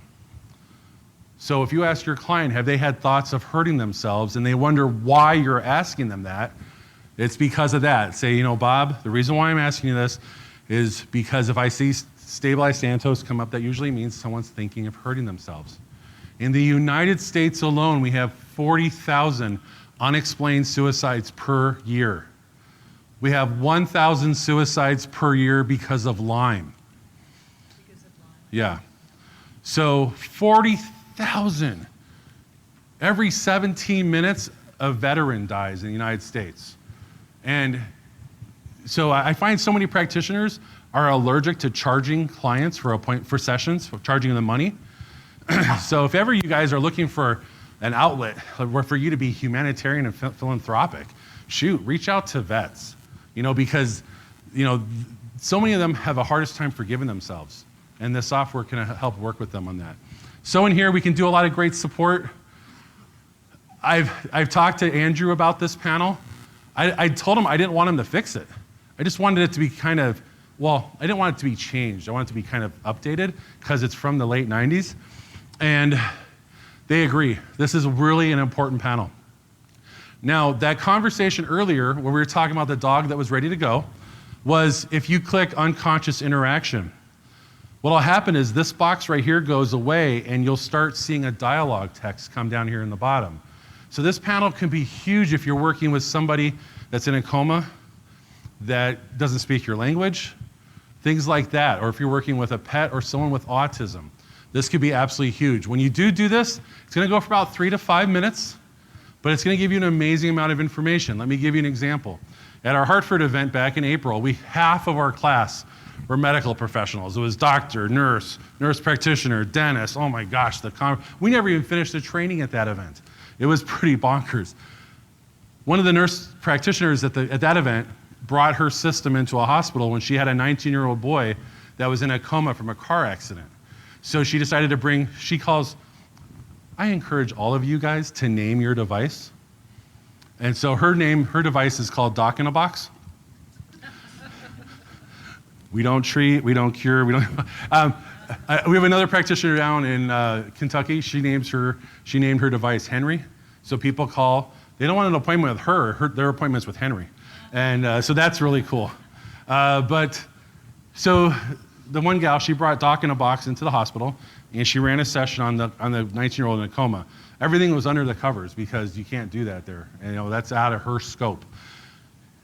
A: So if you ask your client, have they had thoughts of hurting themselves, and they wonder why you're asking them that, it's because of that. Say, Bob, the reason why I'm asking you this is because if I see stabilized Thanatos come up, that usually means someone's thinking of hurting themselves. In the United States alone, we have 40,000 unexplained suicides per year. We have 1,000 suicides per year because of Lyme. Yeah. So 40,000. Every 17 minutes, a veteran dies in the United States. And so I find so many practitioners are allergic to charging clients for sessions, for charging them money. So if ever you guys are looking for an outlet for you to be humanitarian and philanthropic, reach out to vets, because, so many of them have a hardest time forgiving themselves, and this software can help work with them on that. So in here, we can do a lot of great support. I've talked to Andrew about this panel. I told him I didn't want him to fix it. I just wanted it to be I didn't want it to be changed. I wanted it to be kind of updated because it's from the late 90s. And they agree. This is really an important panel. Now, that conversation earlier where we were talking about the dog that was ready to go was if you click unconscious interaction, what'll happen is this box right here goes away and you'll start seeing a dialogue text come down here in the bottom. So this panel can be huge if you're working with somebody that's in a coma that doesn't speak your language, things like that, or if you're working with a pet or someone with autism. This could be absolutely huge. When you do this, it's gonna go for about 3 to 5 minutes, but it's gonna give you an amazing amount of information. Let me give you an example. At our Hartford event back in April, half of our class were medical professionals. It was doctor, nurse practitioner, dentist. Oh my gosh, we never even finished the training at that event. It was pretty bonkers. One of the nurse practitioners at that event brought her system into a hospital when she had a 19-year-old boy that was in a coma from a car accident. So she decided to I encourage all of you guys to name your device. And so her device is called Doc in a Box. We don't treat, we don't cure, we don't. We have another practitioner down in Kentucky. She named her device Henry. So people call. They don't want an appointment with her. Their appointment's with Henry, and so that's really cool. So the one gal, she brought Doc in a Box into the hospital, and she ran a session on the 19-year-old in a coma. Everything was under the covers because you can't do that there. And, that's out of her scope.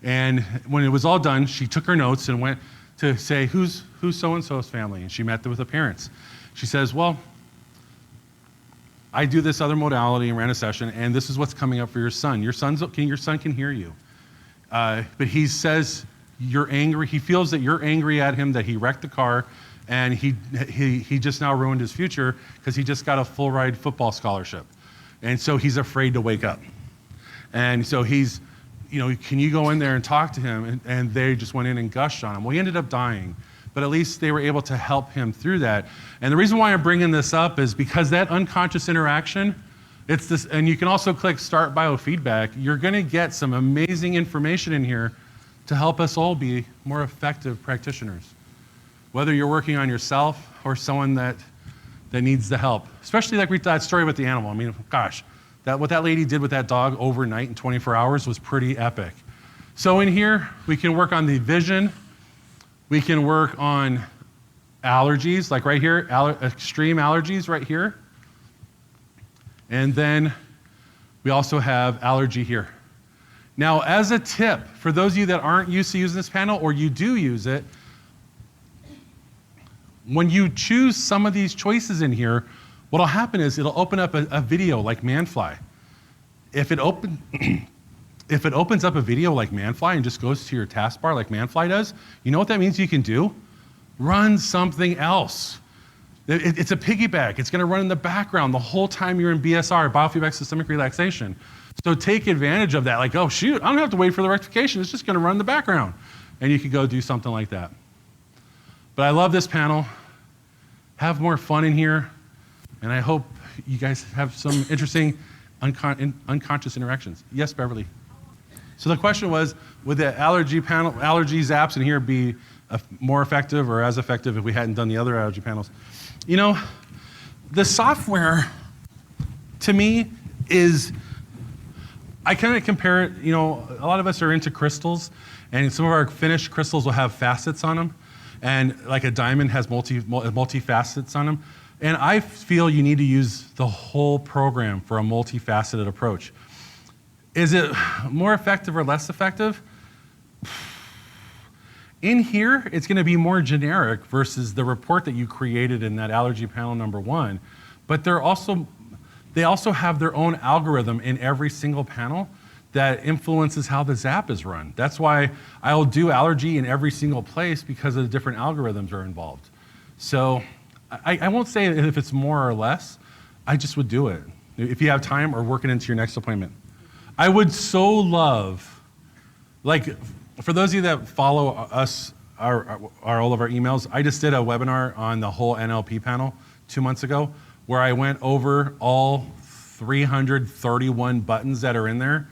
A: And when it was all done, she took her notes and went to say, who's so-and-so's family? And she met with the parents. She says, well, I do this other modality and ran a session, and this is what's coming up for your son. Your son can hear you. But he says you're angry. He feels that you're angry at him, that he wrecked the car, and he just now ruined his future because he just got a full ride football scholarship. And so he's afraid to wake up. And so he's, can you go in there and talk to him? And they just went in and gushed on him. Well, he ended up dying, but at least they were able to help him through that. And the reason why I'm bringing this up is because that unconscious interaction, it's this, and you can also click Start Biofeedback. You're gonna get some amazing information in here to help us all be more effective practitioners. Whether you're working on yourself or someone that needs the help. Especially like that story with the animal. I mean, gosh, what that lady did with that dog overnight in 24 hours was pretty epic. So in here, we can work on the vision. We can work on allergies, like right here, extreme allergies right here. And then we also have allergy here. Now, as a tip, for those of you that aren't used to using this panel, or you do use it, when you choose some of these choices in here, what'll happen is it'll open up a video like Manfly. If it opens up a video like Manfly and just goes to your taskbar like Manfly does, you know what that means you can do? Run something else. It's a piggyback. It's gonna run in the background the whole time you're in BSR, biofeedback systemic relaxation. So take advantage of that. Like, oh shoot, I don't have to wait for the rectification. It's just gonna run in the background. And you could go do something like that. But I love this panel. Have more fun in here. And I hope you guys have some interesting unconscious interactions. Yes, Beverly? So the question was, would the allergy panel, allergies apps in here be more effective or as effective if we hadn't done the other allergy panels? The software, to me, I kind of compare it, a lot of us are into crystals, and some of our finished crystals will have facets on them, and like a diamond has multi facets on them. And I feel you need to use the whole program for a multifaceted approach. Is it more effective or less effective? In here, it's gonna be more generic versus the report that you created in that allergy panel number 1. But they also have their own algorithm in every single panel that influences how the Zap is run. That's why I'll do allergy in every single place, because of the different algorithms are involved. So I won't say if it's more or less, I just would do it. If you have time, or work it into your next appointment. I would so love, for those of you that follow us, all of our emails, I just did a webinar on the whole NLP panel 2 months ago, where I went over all 331 buttons that are in there.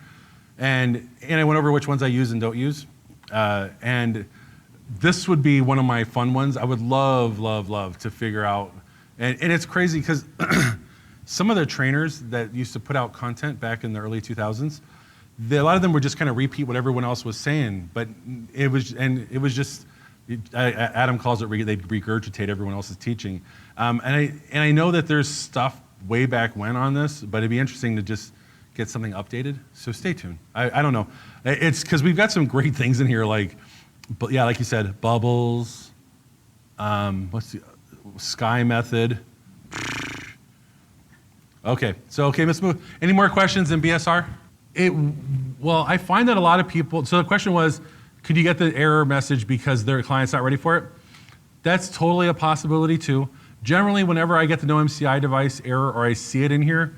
A: And I went over which ones I use and don't use. And this would be one of my fun ones. I would love, love, love to figure out. And it's crazy because some of the trainers that used to put out content back in the early 2000s, a lot of them would just kind of repeat what everyone else was saying. But it was just, Adam calls it, they regurgitate everyone else's teaching. And I know that there's stuff way back when on this, but it'd be interesting to just get something updated. So stay tuned. I don't know. It's because we've got some great things in here, like, but yeah, like you said, bubbles. What's the sky method? Okay, so let's move. Any more questions in BSR? Well, I find that a lot of people. So the question was, could you get the error message because their client's not ready for it? That's totally a possibility too. Generally, whenever I get the no MCI device error or I see it in here,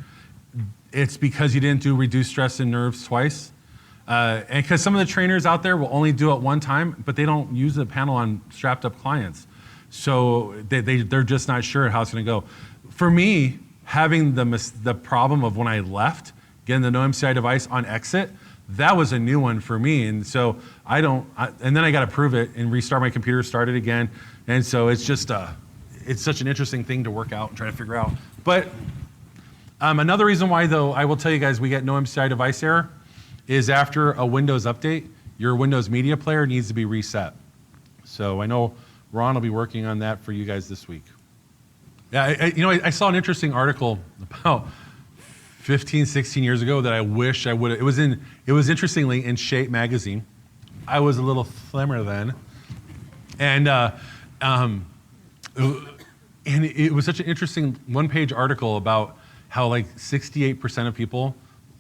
A: it's because you didn't do reduced stress and nerves twice. And because some of the trainers out there will only do it one time, but they don't use the panel on strapped up clients. So they're just not sure how it's gonna go. For me, having the problem of when I left, getting the no MCI device on exit, that was a new one for me. And so and then I got to prove it and restart my computer, start it again. And so it's just, it's such an interesting thing to work out and try to figure out. But another reason why, though, I will tell you guys we get no MCI device error is after a Windows update, your Windows media player needs to be reset. So I know Ron will be working on that for you guys this week. Yeah, I saw an interesting article about 15, 16 years ago that I wish I would have. It was interestingly in Shape magazine. I was a little slimmer then. And it was such an interesting one-page article about how like 68% of people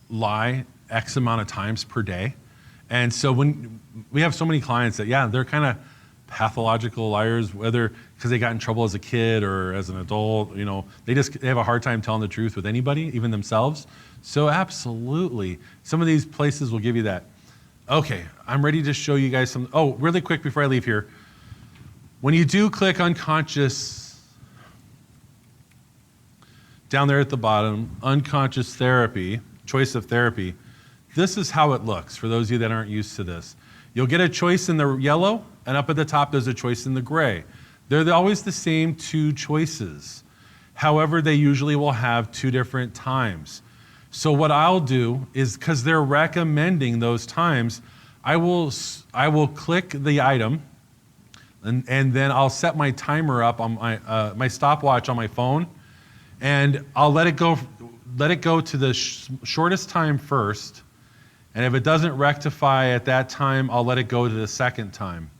A: lie X amount of times per day. And so when we have so many clients that, yeah, they're kind of pathological liars, whether because they got in trouble as a kid or as an adult, they have a hard time telling the truth with anybody, even themselves. So absolutely, some of these places will give you that. Okay, I'm ready to show you guys some. Oh, really quick before I leave here. When you do click unconscious, down there at the bottom, unconscious therapy, choice of therapy, this is how it looks for those of you that aren't used to this. You'll get a choice in the yellow, and up at the top there's a choice in the gray. They're always the same two choices. However, they usually will have two different times. So what I'll do is, because they're recommending those times, I will click the item, and then I'll set my timer up on my stopwatch on my phone, and I'll let it go to the shortest time first, and if it doesn't rectify at that time, I'll let it go to the second time.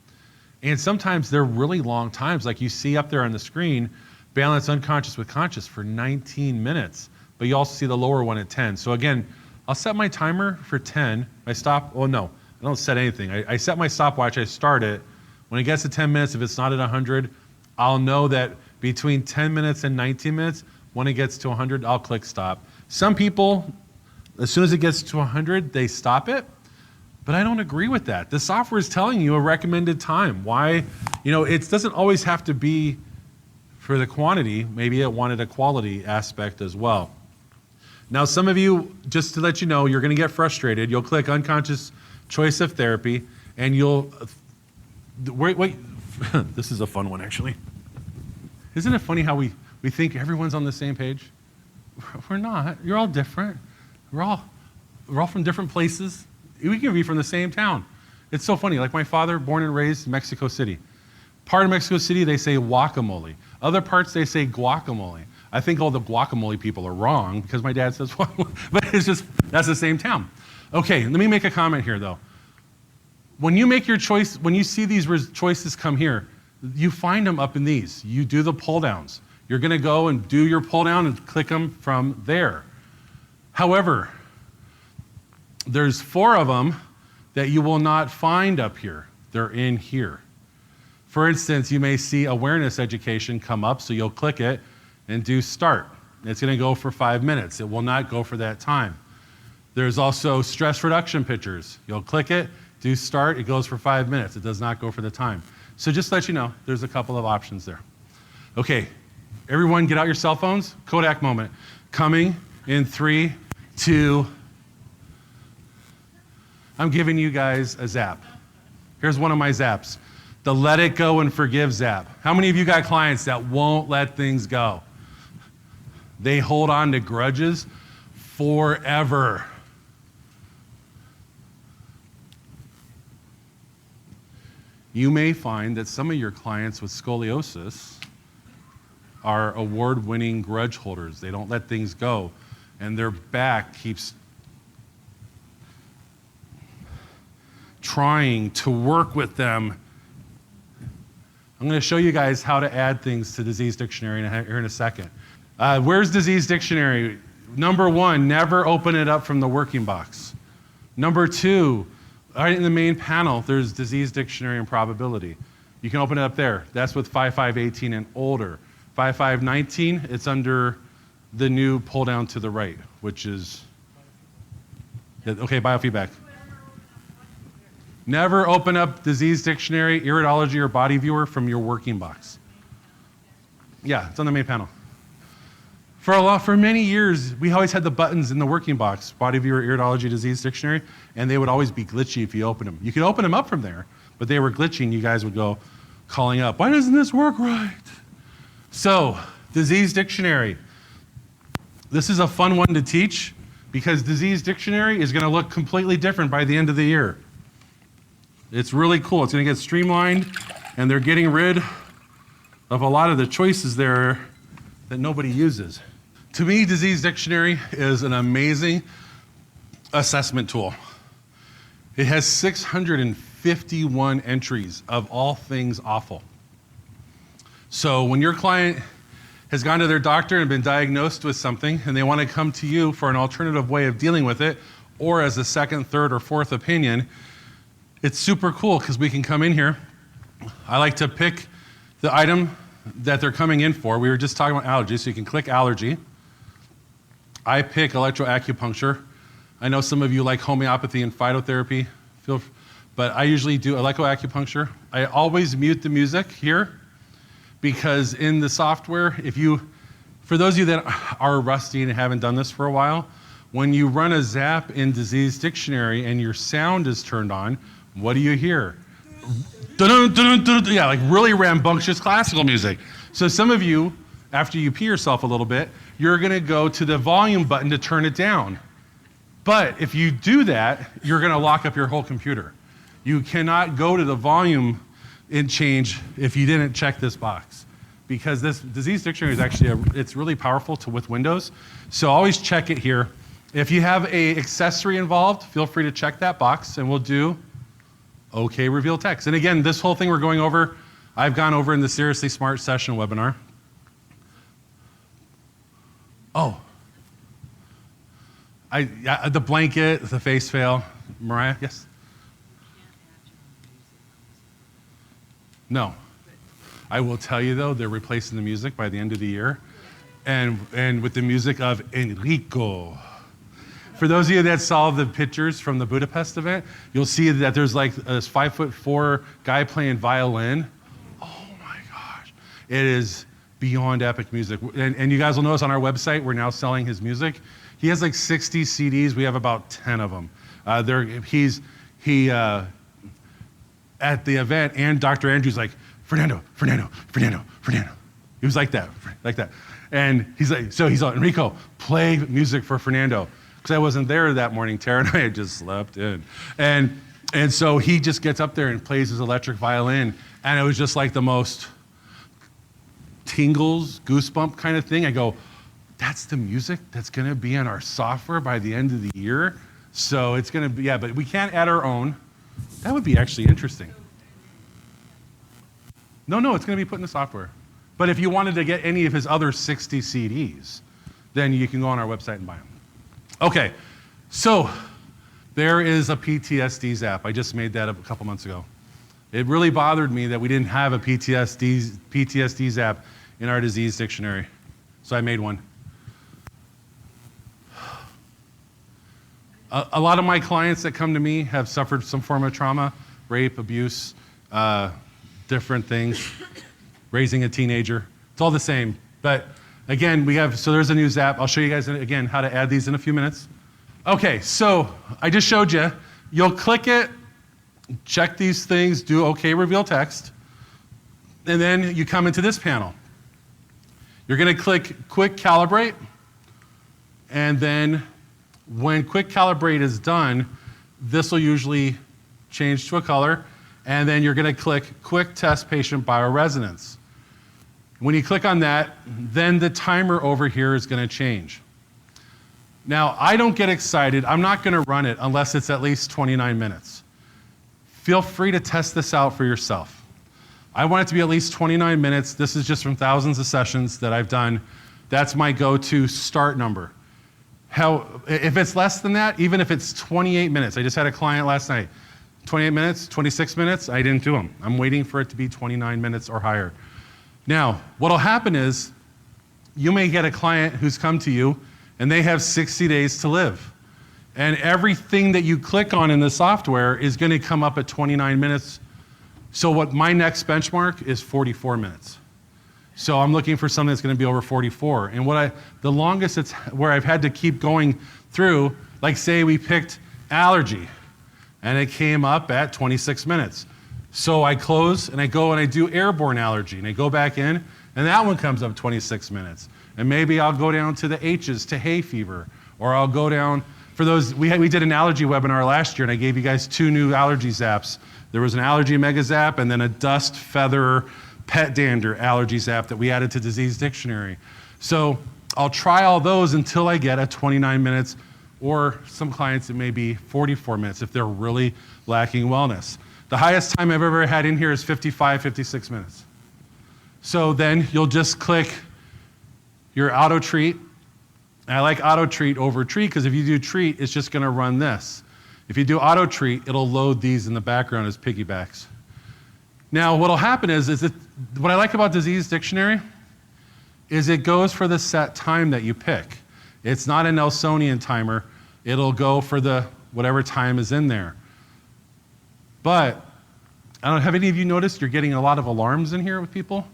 A: And sometimes they're really long times, like you see up there on the screen, balance unconscious with conscious for 19 minutes, but you also see the lower one at 10. So again, I'll set my timer for 10. I don't set anything. I set my stopwatch, I start it. When it gets to 10 minutes, if it's not at 100, I'll know that between 10 minutes and 19 minutes, when it gets to 100, I'll click stop. Some people, as soon as it gets to 100, they stop it. But I don't agree with that. The software is telling you a recommended time. Why? It doesn't always have to be for the quantity. Maybe it wanted a quality aspect as well. Now, some of you, just to let you know, you're going to get frustrated. You'll click unconscious choice of therapy, and you'll wait. This is a fun one, actually. Isn't it funny how we think everyone's on the same page? We're not. You're all different. We're all from different places. We can be from the same town. It's so funny. Like my father, born and raised in Mexico City. Part of Mexico City, they say guacamole. Other parts, they say guacamole. I think all the guacamole people are wrong because my dad says guacamole, but that's the same town. Okay, let me make a comment here though. When you make your choice, when you see these choices come here, you find them up in these. You do the pull downs. You're gonna go and do your pull down and click them from there. However, there's 4 of them that you will not find up here. They're in here. For instance, you may see awareness education come up, so you'll click it and do start. It's gonna go for 5 minutes. It will not go for that time. There's also stress reduction pictures. You'll click it, do start, it goes for 5 minutes. It does not go for the time. So just to let you know, there's a couple of options there. Okay, everyone get out your cell phones. Kodak moment. Coming in 3, 2, I'm giving you guys a zap. Here's one of my zaps. The let it go and forgive zap. How many of you got clients that won't let things go? They hold on to grudges forever. You may find that some of your clients with scoliosis are award-winning grudge holders. They don't let things go, and their back keeps trying to work with them. I'm going to show you guys how to add things to Disease Dictionary here in a second. Where's Disease Dictionary? Number one, never open it up from the working box. Number two, right in the main panel, there's Disease Dictionary and Probability. You can open it up there. That's with 5518 and older. 5519, it's under the new pull down to the right, which is, okay, Biofeedback. Never open up Disease Dictionary, Iridology, or Body Viewer from your working box. Yeah, it's on the main panel. For many years, we always had the buttons in the working box, Body Viewer, Iridology, Disease Dictionary, and they would always be glitchy if you open them. You could open them up from there, but they were glitchy, and you guys would go calling up, why doesn't this work right? So, Disease Dictionary. This is a fun one to teach because Disease Dictionary is going to look completely different by the end of the year. It's really cool. It's going to get streamlined, and they're getting rid of a lot of the choices there that nobody uses. To me, Disease Dictionary is an amazing assessment tool. It has 651 entries of all things awful. So when your client has gone to their doctor and been diagnosed with something, and they want to come to you for an alternative way of dealing with it, or as a second, third, or fourth opinion, it's super cool because we can come in here. I like to pick the item that they're coming in for. We were just talking about allergies, so you can click allergy. I pick electroacupuncture. I know some of you like homeopathy and phytotherapy, but I usually do electroacupuncture. I always mute the music here because in the software, for those of you that are rusty and haven't done this for a while, when you run a zap in Disease Dictionary and your sound is turned on, what do you hear? Dun, dun, dun, dun, yeah, like really rambunctious classical music. So some of you, after you pee yourself a little bit, you're gonna go to the volume button to turn it down. But if you do that, you're gonna lock up your whole computer. You cannot go to the volume and change if you didn't check this box. Because this Disease Dictionary is actually, it's really powerful with Windows. So always check it here. If you have an accessory involved, feel free to check that box and we'll do OK reveal text. And again, this whole thing we're going over, I've gone over in the Seriously Smart Session webinar. Oh. The blanket, the face veil. Mariah, yes? No. I will tell you though, they're replacing the music by the end of the year. And with the music of Enrico. For those of you that saw the pictures from the Budapest event, you'll see that there's like this 5'4" guy playing violin. Oh my gosh. It is beyond epic music. And you guys will notice on our website, we're now selling his music. He has like 60 CDs. We have about 10 of them. At the event, and Dr. Andrew's like, Fernando. He was like that. And he's like, Enrico, play music for Fernando. Because I wasn't there that morning, Tara and I had just slept in. And so he just gets up there and plays his electric violin, and it was just like the most tingles, goosebump kind of thing. I go, that's the music that's gonna be on our software by the end of the year? So it's gonna be, yeah, but we can't add our own. That would be actually interesting. No, it's gonna be put in the software. But if you wanted to get any of his other 60 CDs, then you can go on our website and buy them. Okay, so there is a PTSD zap. I just made that up a couple months ago. It really bothered me that we didn't have a PTSD zap in our Disease Dictionary, so I made one. A lot of my clients that come to me have suffered some form of trauma, rape, abuse, different things, raising a teenager. It's all the same, but again, so there's a new zap. I'll show you guys again how to add these in a few minutes. Okay, so I just showed you. You'll click it, check these things, do OK reveal text, and then you come into this panel. You're gonna click Quick Calibrate, and then when Quick Calibrate is done, this will usually change to a color, and then you're gonna click Quick Test Patient Bioresonance. When you click on that, then the timer over here is gonna change. Now, I don't get excited. I'm not gonna run it unless it's at least 29 minutes. feel free to test this out for yourself. I want it to be at least 29 minutes. This is just from thousands of sessions that I've done. That's my go-to start number. If it's less than that, even if it's 28 minutes, I just had a client last night, 28 minutes, 26 minutes, I didn't do them. I'm waiting for it to be 29 minutes or higher. Now, what'll happen is you may get a client who's come to you and they have 60 days to live. And everything that you click on in the software is going to come up at 29 minutes. So what my next benchmark is 44 minutes. So I'm looking for something that's going to be over 44. And the longest it's where I've had to keep going through, like say we picked allergy, and it came up at 26 minutes. So I close and I go and I do airborne allergy, and I go back in, and that one comes up 26 minutes. And maybe I'll go down to the H's to hay fever, or I'll go down, for those, we did an allergy webinar last year, and I gave you guys 2 new allergy zaps. There was an allergy mega zap and then a dust, feather, pet dander allergy zap that we added to Disease Dictionary. So I'll try all those until I get a 29 minutes, or some clients it may be 44 minutes if they're really lacking wellness. The highest time I've ever had in here is 55, 56 minutes. So then you'll just click your auto treat. And I like auto treat over treat because if you do treat, it's just going to run this. If you do auto treat, it'll load these in the background as piggybacks. Now, what'll happen is what I like about Disease Dictionary is it goes for the set time that you pick. It's not a Nelsonian timer. It'll go for whatever time is in there. But I don't know, have any of you noticed you're getting a lot of alarms in here with people?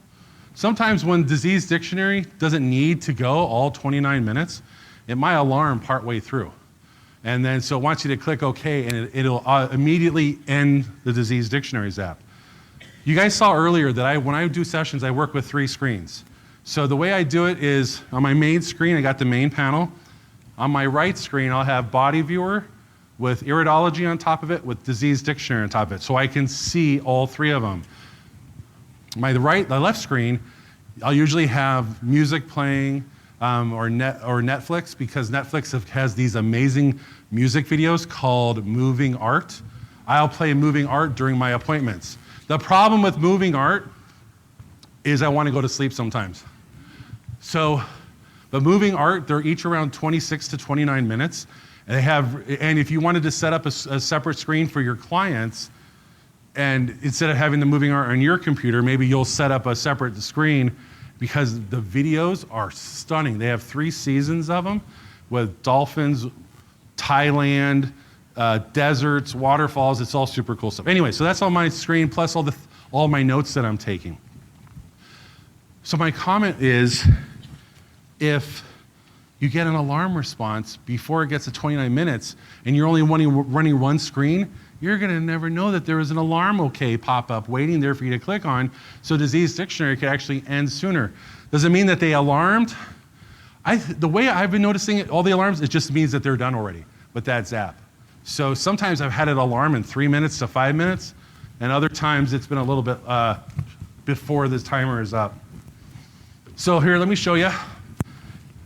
A: Sometimes when Disease Dictionary doesn't need to go all 29 minutes, it might alarm partway through. And then so it wants you to click OK, and it'll immediately end the Disease Dictionary zap. You guys saw earlier that when I do sessions, I work with 3 screens. So the way I do it is on my main screen, I got the main panel. On my right screen, I'll have Body Viewer with Iridology on top of it, with Disease Dictionary on top of it, so I can see all 3 of them. The left screen, I'll usually have music playing or Netflix, because Netflix has these amazing music videos called moving art. I'll play moving art during my appointments. The problem with moving art is I want to go to sleep sometimes. But moving art, they're each around 26 to 29 minutes. And if you wanted to set up a separate screen for your clients, and instead of having the moving art on your computer, maybe you'll set up a separate screen, because the videos are stunning. They have 3 seasons of them with dolphins, Thailand, deserts, waterfalls. It's all super cool stuff. Anyway, so that's on my screen, plus all my notes that I'm taking. So my comment is, if you get an alarm response before it gets to 29 minutes and you're only running one screen, you're going to never know that there is an alarm OK pop-up waiting there for you to click on, so Disease Dictionary could actually end sooner. Does it mean that they alarmed? The way I've been noticing it, all the alarms, it just means that they're done already with that zap. So sometimes I've had it alarm in 3 minutes to 5 minutes, and other times it's been a little bit before this timer is up. So here, let me show you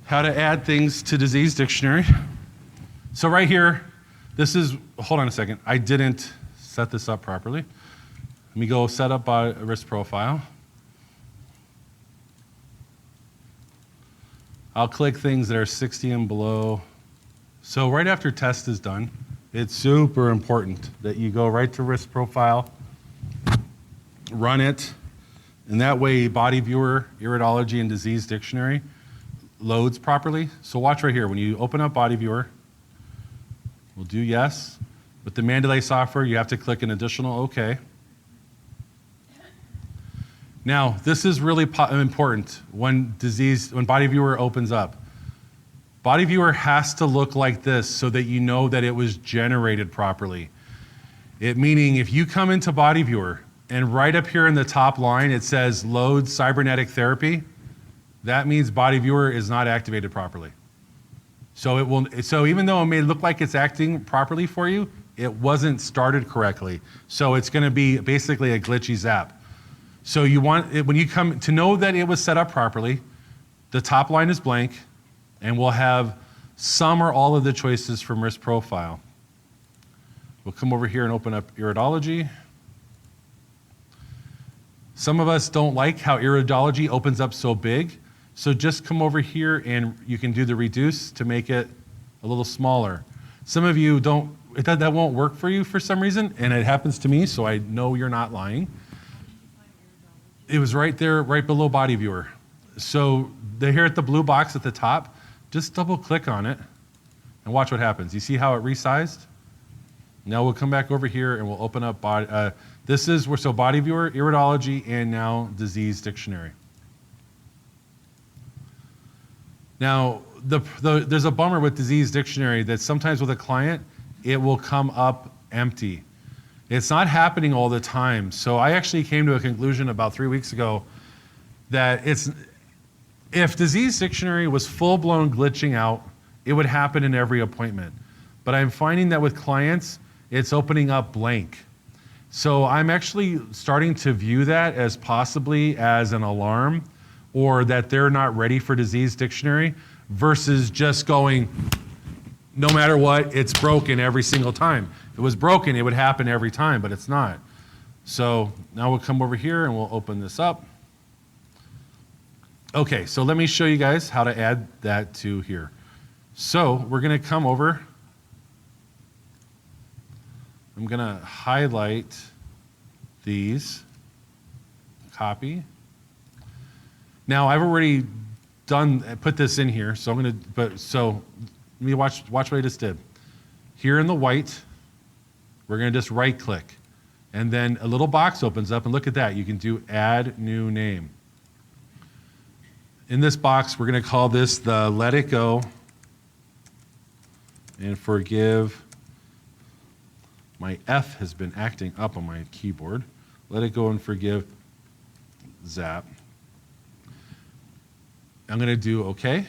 A: how to add things to Disease Dictionary. So right here, hold on a second, I didn't set this up properly. Let me go set up by risk profile. I'll click things that are 60 and below. So right after test is done, it's super important that you go right to risk profile, run it, and that way Body Viewer, Iridology, and Disease Dictionary loads properly. So watch right here. When you open up Body Viewer, we'll do yes. With the Mandalay Software, you have to click an additional OK. Now, this is really important when Body Viewer opens up. Body Viewer has to look like this so that you know that it was generated properly. Meaning, if you come into Body Viewer and right up here in the top line it says Load Cybernetic Therapy, that means Body Viewer is not activated properly. So even though it may look like it's acting properly for you, it wasn't started correctly. So it's going to be basically a glitchy zap. So you want it, when you come to know that it was set up properly, the top line is blank, and we'll have some or all of the choices from risk profile. We'll come over here and open up iridology. Some of us don't like how iridology opens up so big, so just come over here and you can do the reduce to make it a little smaller. Some of you don't, that won't work for you for some reason, and it happens to me, so I know you're not lying. It was right there, right below body viewer. So here at the blue box at the top, just double click on it and watch what happens. You see how it resized? Now we'll come back over here and we'll open up body, this is where, so body viewer, iridology, and now disease dictionary. Now, there's a bummer with disease dictionary that sometimes with a client, it will come up empty. It's not happening all the time. So I actually came to a conclusion about 3 weeks ago that if disease dictionary was full-blown glitching out, it would happen in every appointment. But I'm finding that with clients, it's opening up blank. So I'm actually starting to view that as possibly as an alarm, or that they're not ready for disease dictionary, versus just going, no matter what, it's broken every single time. If it was broken, it would happen every time, but it's not. So now we'll come over here and we'll open this up. Okay, so let me show you guys how to add that to here. So we're gonna come over. I'm gonna highlight these, copy. Now I've already put this in here, so let me watch what I just did. Here in the white, we're gonna just right click, and then a little box opens up, and look at that, you can do add new name. In this box, we're gonna call this the let it go and forgive. My F has been acting up on my keyboard. Let it go and forgive Zap. I'm gonna do okay.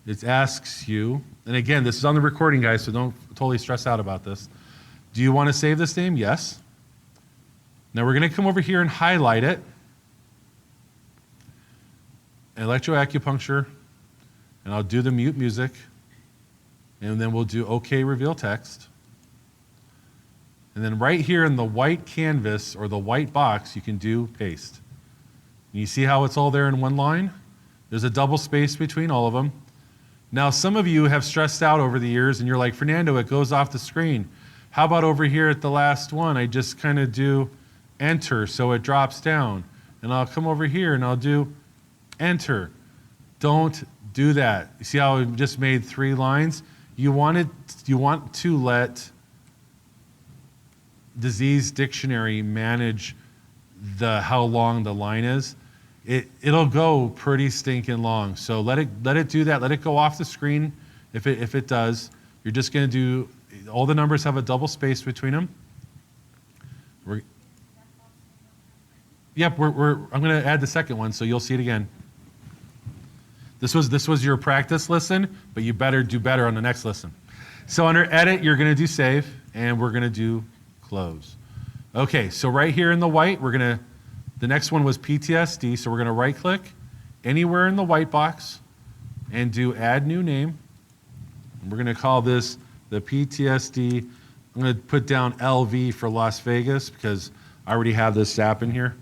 A: It asks you, and again, this is on the recording, guys, so don't totally stress out about this. Do you wanna save this name? Yes. Now we're gonna come over here and highlight it. Electroacupuncture, and I'll do the mute music, and then we'll do OK reveal text. And then right here in the white canvas or the white box, you can do paste. And you see how it's all there in one line? There's a double space between all of them. Now, some of you have stressed out over the years and you're like, Fernando, it goes off the screen. How about over here at the last one, I just kind of do enter so it drops down. And I'll come over here and I'll do enter. Don't do that. You see how I just made 3 lines? You want to let disease dictionary manage how long the line is. It'll go pretty stinking long. So let it do that. Let it go off the screen. If it does, you're just going to do, all the numbers have a double space between them. I'm going to add the second one so you'll see it again. This was your practice listen, but you better do better on the next listen. So under edit, you're going to do save, and we're going to do close. Okay, so right here in the white, the next one was PTSD, so we're going to right click anywhere in the white box and do add new name. And we're going to call this the PTSD. I'm going to put down LV for Las Vegas because I already have this app in here.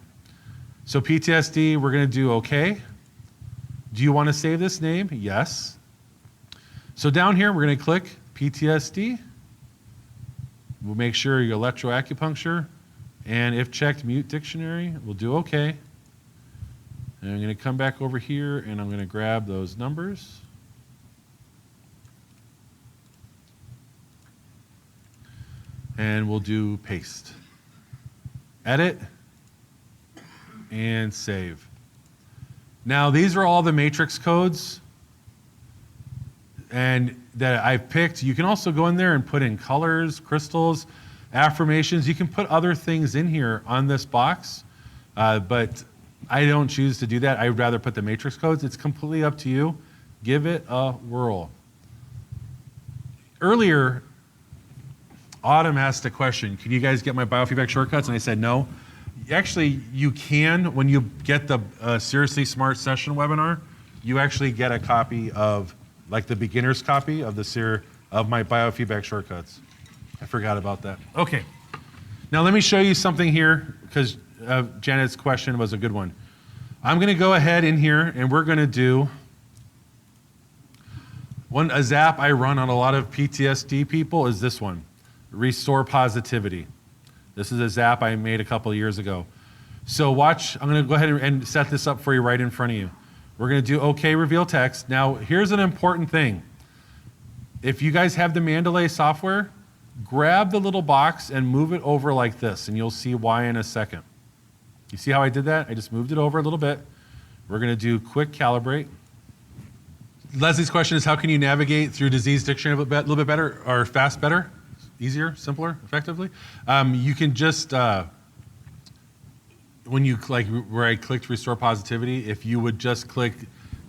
A: So PTSD, we're going to do okay. Do you want to save this name? Yes. So down here, we're going to click PTSD. We'll make sure your electroacupuncture, and if checked, mute dictionary. We'll do okay. And I'm going to come back over here, and I'm going to grab those numbers. And we'll do paste. Edit. And save. Now, these are all the matrix codes and that I've picked. You can also go in there and put in colors, crystals, affirmations. You can put other things in here on this box, but I don't choose to do that. I would rather put the matrix codes. It's completely up to you. Give it a whirl. Earlier, Autumn asked a question, can you guys get my biofeedback shortcuts? And I said no. Actually, you can, when you get the Seriously Smart Session webinar, you actually get a copy of, like the beginner's copy of my biofeedback shortcuts. I forgot about that. Okay. Now let me show you something here, because Janet's question was a good one. I'm going to go ahead in here, and we're going to do a zap I run on a lot of PTSD people is this one, Restore Positivity. This is a zap I made a couple of years ago. So watch, I'm going to go ahead and set this up for you right in front of you. We're going to do OK reveal text. Now, here's an important thing. If you guys have the Mandalay software, grab the little box and move it over like this, and you'll see why in a second. You see how I did that? I just moved it over a little bit. We're going to do quick calibrate. Leslie's question is, how can you navigate through disease dictionary a little bit better, or fast better, easier, simpler, effectively? You can just, when you like where I clicked restore positivity, if you would just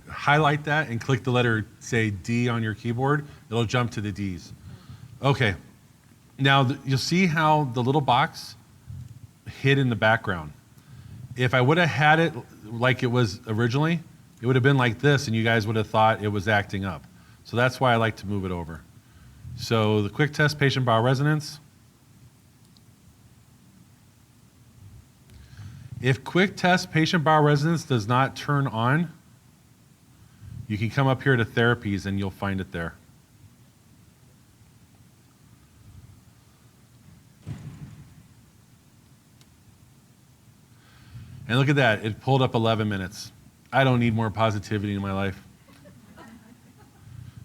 A: highlight that and click the letter, say D on your keyboard, it'll jump to the Ds. Okay. Now you'll see how the little box hid in the background. If I would have had it like it was originally, it would have been like this, and you guys would have thought it was acting up. So that's why I like to move it over. So the quick test patient bioresonance. If quick test patient bioresonance does not turn on, you can come up here to therapies and you'll find it there. And look at that, it pulled up 11 minutes. I don't need more positivity in my life.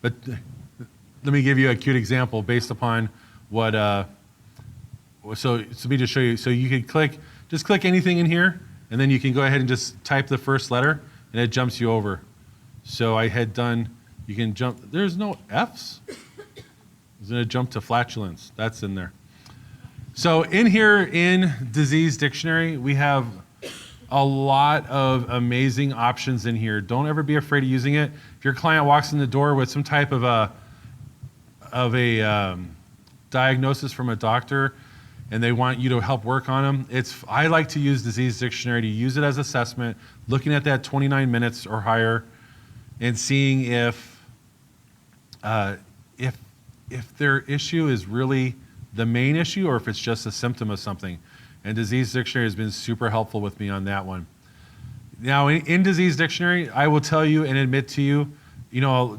A: But let me give you a cute example based upon what, so let me just show you. So you can just click anything in here, and then you can go ahead and just type the first letter, and it jumps you over. So I had done, you can jump, there's no F's. It's gonna jump to flatulence, that's in there. So in here in disease dictionary, we have a lot of amazing options in here. Don't ever be afraid of using it. If your client walks in the door with some type of a diagnosis from a doctor and they want you to help work on them, I like to use disease dictionary to use it as assessment, looking at that 29 minutes or higher and seeing if their issue is really the main issue or if it's just a symptom of something. And Disease Dictionary has been super helpful with me on that one. Now, in Disease Dictionary, I will tell you and admit to you,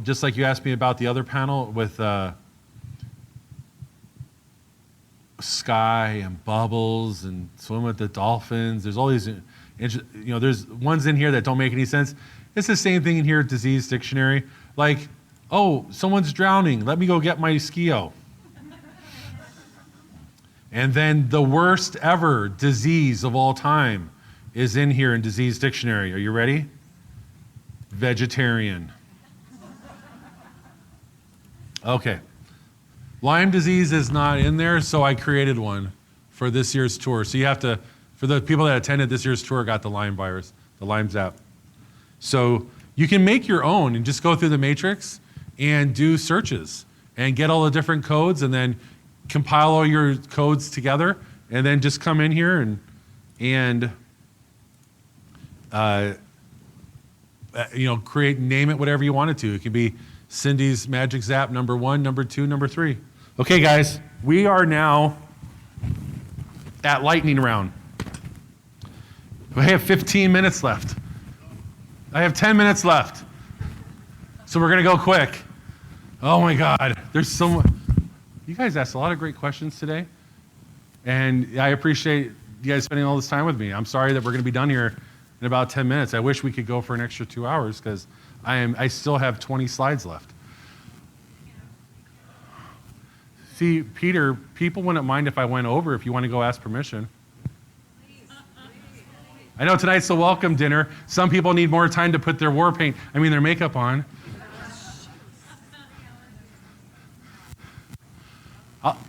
A: just like you asked me about the other panel with Sky and Bubbles and Swim with the Dolphins, there's all these, there's ones in here that don't make any sense. It's the same thing in here at Disease Dictionary. Like, oh, someone's drowning, let me go get my SCIO. And then the worst ever disease of all time is in here in Disease Dictionary. Are you ready? Vegetarian. Okay. Lyme disease is not in there, so I created one for this year's tour. So you have to, for the people that attended this year's tour, got the Lyme virus, the Lyme Zap. So you can make your own and just go through the matrix and do searches and get all the different codes and then compile all your codes together, and then just come in here and name it whatever you want it to. It can be Cindy's Magic Zap number 1, number 2, number 3. Okay, guys, we are now at lightning round. We have 15 minutes left. I have 10 minutes left. So we're gonna go quick. Oh my God, there's so much. You guys asked a lot of great questions today, and I appreciate you guys spending all this time with me. I'm sorry that we're going to be done here in about 10 minutes. I wish we could go for an extra 2 hours because I still have 20 slides left. See, Peter, people wouldn't mind if I went over if you want to go ask permission. I know tonight's the welcome dinner. Some people need more time to put their their makeup on.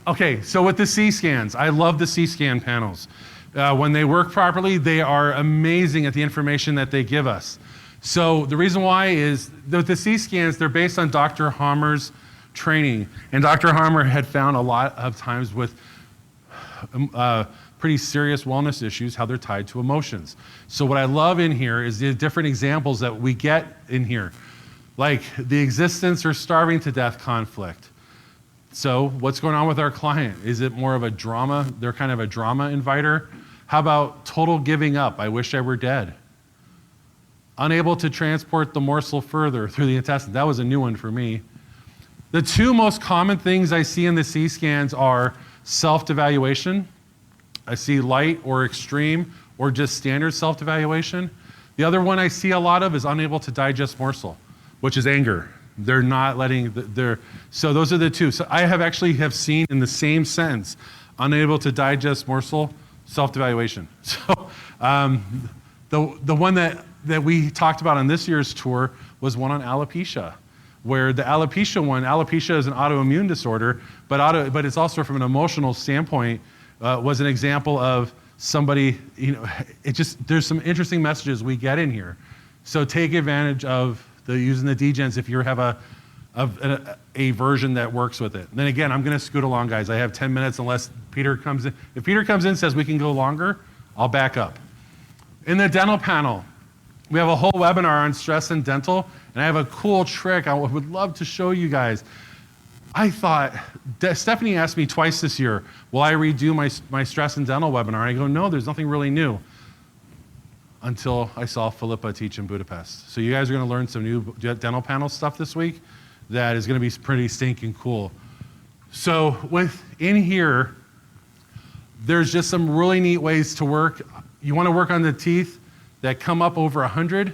A: Okay, so with the C-scans, I love the C-scan panels. When they work properly, they are amazing at the information that they give us. So the reason why is the C-scans, they're based on Dr. Hammer's training. And Dr. Hammer had found a lot of times with pretty serious wellness issues, how they're tied to emotions. So what I love in here is the different examples that we get in here. Like the existence or starving to death conflict. So what's going on with our client? Is it more of a drama? They're kind of a drama inviter. How about total giving up? I wish I were dead. Unable to transport the morsel further through the intestine. That was a new one for me. The two most common things I see in the C scans are self-devaluation. I see light or extreme or just standard self-devaluation. The other one I see a lot of is unable to digest morsel, which is anger. They're not letting, so those are the two. So I have seen in the same sentence, unable to digest morsel, self-devaluation. So the one that we talked about on this year's tour was one on alopecia, where the alopecia is an autoimmune disorder, but it's also from an emotional standpoint, was an example of somebody, there's some interesting messages we get in here. So take advantage of using the degens if you have a version that works with it. And then again, I'm gonna scoot along, guys. I have 10 minutes unless Peter comes in. If Peter comes in and says we can go longer, I'll back up. In the dental panel, we have a whole webinar on stress and dental, and I have a cool trick I would love to show you guys. I thought, Stephanie asked me twice this year, will I redo my stress and dental webinar? And I go, no, there's nothing really new. Until I saw Philippa teach in Budapest. So you guys are gonna learn some new dental panel stuff this week that is gonna be pretty stinking cool. So within here, there's just some really neat ways to work. You wanna work on the teeth that come up over 100,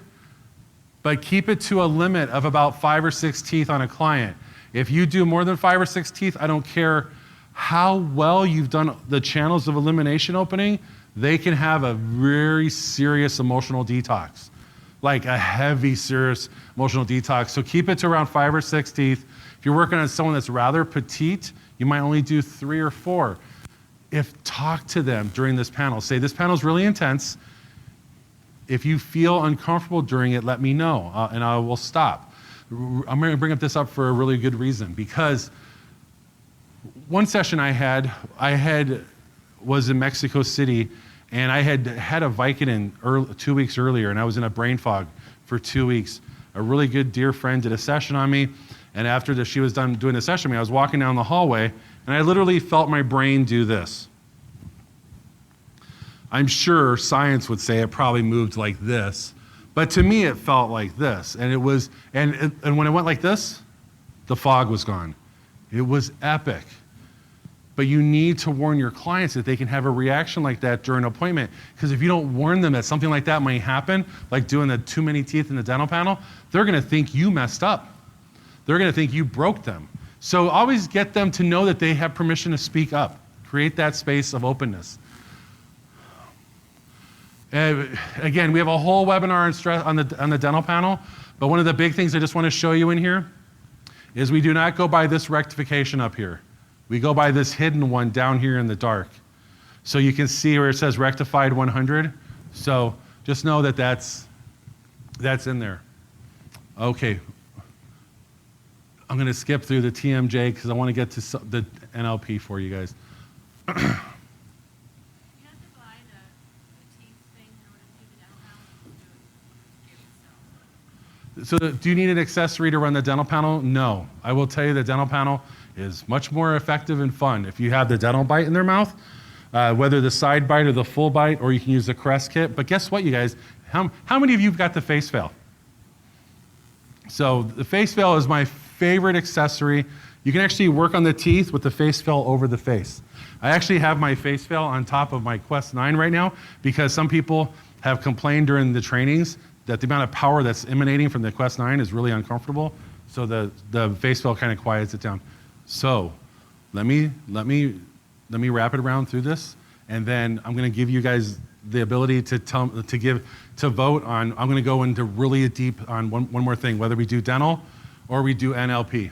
A: but keep it to a limit of about 5 or 6 teeth on a client. If you do more than 5 or 6 teeth, I don't care how well you've done the channels of elimination opening, they can have a very serious emotional detox, like a heavy, serious emotional detox. So keep it to around 5 or 6 teeth. If you're working on someone that's rather petite, you might only do 3 or 4. Talk to them during this panel. Say, this panel is really intense. If you feel uncomfortable during it, let me know, and I will stop. I'm gonna bring this up for a really good reason, because one session I had was in Mexico City, and I had a Vicodin 2 weeks earlier, and I was in a brain fog for 2 weeks. A really good dear friend did a session on me, and after she was done doing the session on me, I was walking down the hallway, and I literally felt my brain do this. I'm sure science would say it probably moved like this, but to me it felt like this, and and when it went like this, the fog was gone. It was epic. But you need to warn your clients that they can have a reaction like that during an appointment. Because if you don't warn them that something like that might happen, like doing the too many teeth in the dental panel, they're gonna think you messed up. They're gonna think you broke them. So always get them to know that they have permission to speak up. Create that space of openness. Again, we have a whole webinar on the dental panel, but one of the big things I just wanna show you in here is we do not go by this rectification up here. We go by this hidden one down here in the dark. So you can see where it says rectified 100. So just know that that's in there. Okay. I'm gonna skip through the TMJ because I wanna get to the NLP for you guys.
B: You have to buy the teeth thing in order to do the dental panel, or do it yourself?
A: So do you need an accessory to run the dental panel? No. I will tell you the dental panel is much more effective and fun if you have the dental bite in their mouth, whether the side bite or the full bite, or you can use the Crest kit. But guess what, you guys? How many of you have got the face veil? So the face veil is my favorite accessory. You can actually work on the teeth with the face veil over the face. I actually have my face veil on top of my Quest 9 right now because some people have complained during the trainings that the amount of power that's emanating from the Quest 9 is really uncomfortable. So the face veil kind of quiets it down. So let me wrap it around through this, and then I'm going to give you guys the ability to vote on. I'm going to go into really deep on one more thing, whether we do dental or we do NLP.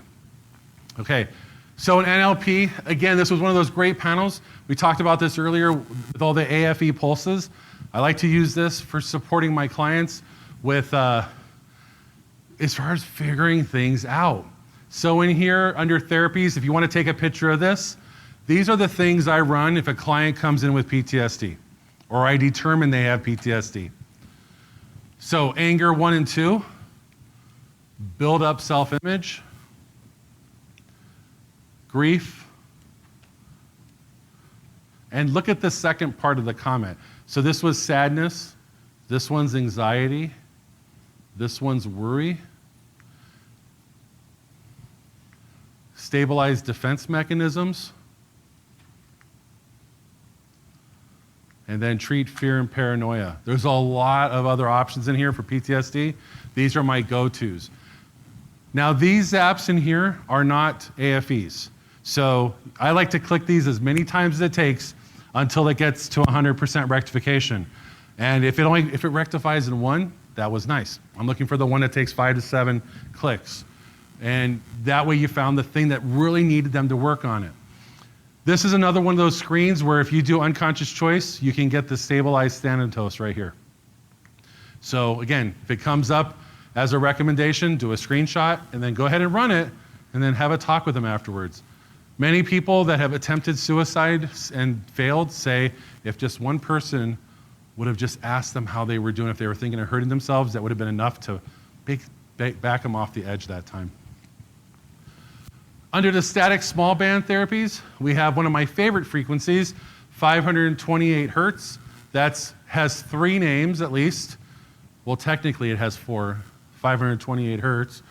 A: Okay, so in NLP, again, this was one of those great panels. We talked about this earlier with all the AFE pulses. I like to use this for supporting my clients with as far as figuring things out. So in here, under therapies, if you want to take a picture of this, these are the things I run if a client comes in with PTSD, or I determine they have PTSD. So anger 1 and 2, build up self-image, grief. And look at the second part of the comment. So this was sadness. This one's anxiety. This one's worry. Stabilize defense mechanisms. And then treat fear and paranoia. There's a lot of other options in here for PTSD. These are my go-tos. Now, these apps in here are not AFEs. So I like to click these as many times as it takes until it gets to 100% rectification. And if it rectifies in one, that was nice. I'm looking for the one that takes 5 to 7 clicks. And that way you found the thing that really needed them to work on it. This is another one of those screens where if you do unconscious choice, you can get the stabilized Thanatos right here. So again, if it comes up as a recommendation, do a screenshot and then go ahead and run it and then have a talk with them afterwards. Many people that have attempted suicide and failed say if just one person would have just asked them how they were doing, if they were thinking of hurting themselves, that would have been enough to back them off the edge that time. Under the static small band therapies, we have one of my favorite frequencies, 528 hertz. That has 3 names at least. Well, technically it has 4, 528 hertz.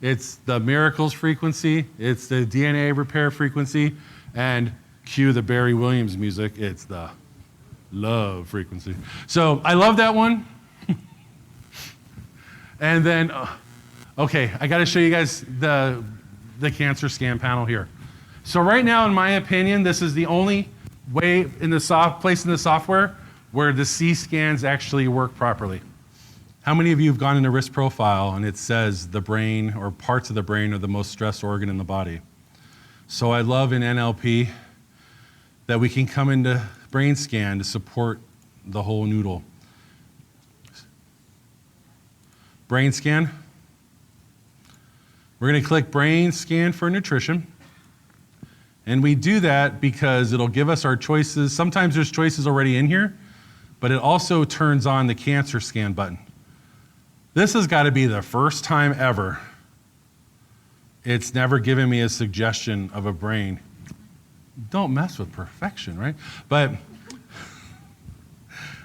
A: It's the miracles frequency, it's the DNA repair frequency, and cue the Barry Williams music, it's the love frequency. So I love that one. And then, okay, I gotta show you guys the cancer scan panel here. So right now, in my opinion, this is the only way in the place in the software where the C scans actually work properly. How many of you have gone into risk profile and it says the brain or parts of the brain are the most stressed organ in the body? So I love in NLP that we can come into brain scan to support the whole noodle. Brain scan. We're going to click brain scan for nutrition. And we do that because it'll give us our choices. Sometimes there's choices already in here, but it also turns on the cancer scan button. This has got to be the first time ever it's never given me a suggestion of a brain. Don't mess with perfection, right? But,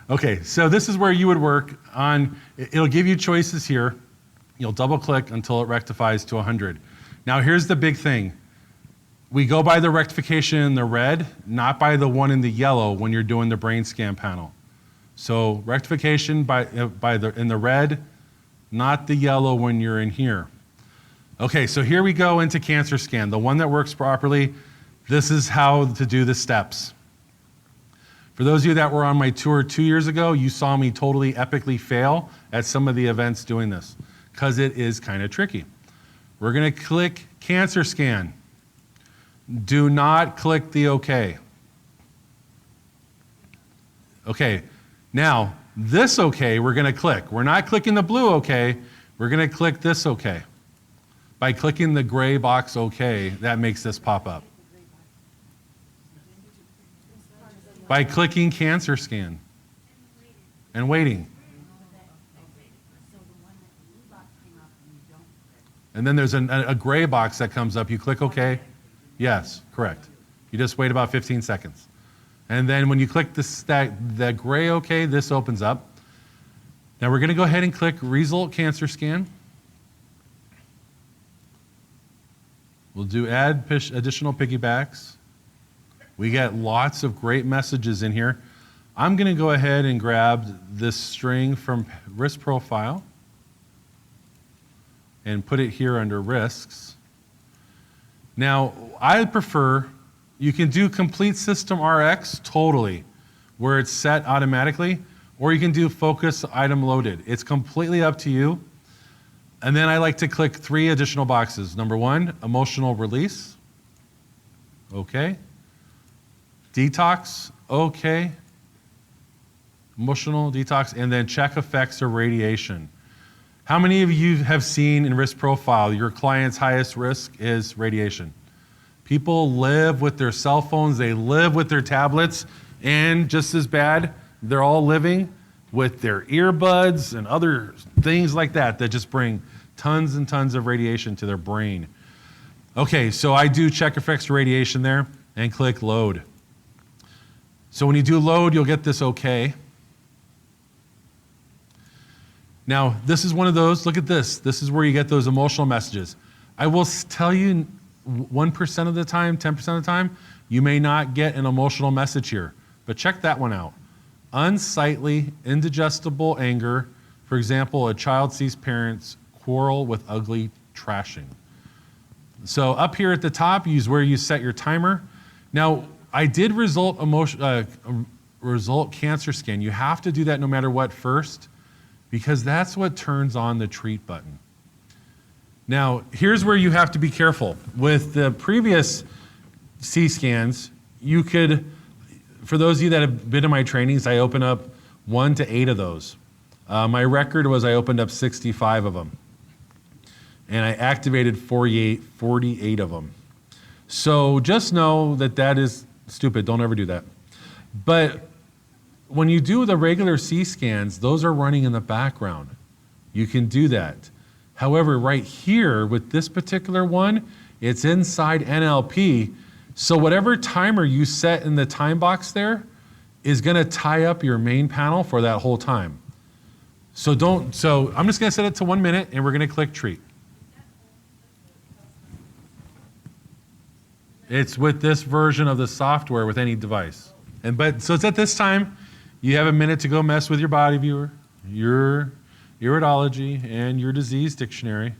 A: okay, so this is where you would work on, it'll give you choices here. You'll double click until it rectifies to 100. Now here's the big thing. We go by the rectification in the red, not by the one in the yellow when you're doing the brain scan panel. So rectification in the red, not the yellow when you're in here. Okay, so here we go into cancer scan, the one that works properly. This is how to do the steps. For those of you that were on my tour 2 years ago, you saw me totally epically fail at some of the events doing this, because it is kind of tricky. We're gonna click cancer scan. Do not click the OK. Okay, now this OK we're gonna click. We're not clicking the blue OK, we're gonna click this OK. By clicking the gray box OK, that makes this pop up. By clicking cancer scan and waiting. And then there's a gray box that comes up. You click OK. Yes, correct. You just wait about 15 seconds. And then when you click the gray OK, this opens up. Now we're going to go ahead and click Result Cancer Scan. We'll do add additional piggybacks. We get lots of great messages in here. I'm going to go ahead and grab this string from risk profile and put it here under risks. Now, I prefer, you can do complete system RX totally, where it's set automatically, or you can do focus item loaded. It's completely up to you. And then I like to click 3 additional boxes. Number 1, emotional release. Okay. Detox, okay. Emotional detox, and then check effects of radiation. How many of you have seen in risk profile your client's highest risk is radiation? People live with their cell phones, they live with their tablets, and just as bad, they're all living with their earbuds and other things like that that just bring tons and tons of radiation to their brain. Okay, so I do check effects to radiation there and click load. So when you do load, you'll get this okay. Now, this is one of those, look at this. This is where you get those emotional messages. I will tell you 1% of the time, 10% of the time, you may not get an emotional message here. But check that one out. Unsightly, indigestible anger. For example, a child sees parents quarrel with ugly trashing. So up here at the top is where you set your timer. Now, I did result cancer scan. You have to do that no matter what first, because that's what turns on the treat button. Now, here's where you have to be careful. With the previous C-scans, you could, for those of you that have been to my trainings, I open up 1 to 8 of those. My record was I opened up 65 of them. And I activated 48 of them. So just know that that is stupid. Don't ever do that. But when you do the regular C-scans, those are running in the background. You can do that. However, right here with this particular one, it's inside NLP. So whatever timer you set in the time box there is going to tie up your main panel for that whole time. So I'm just going to set it to 1 minute and we're going to click treat. It's with this version of the software with any device. So it's at this time, you have a minute to go mess with your body viewer, your iridology, and your disease dictionary.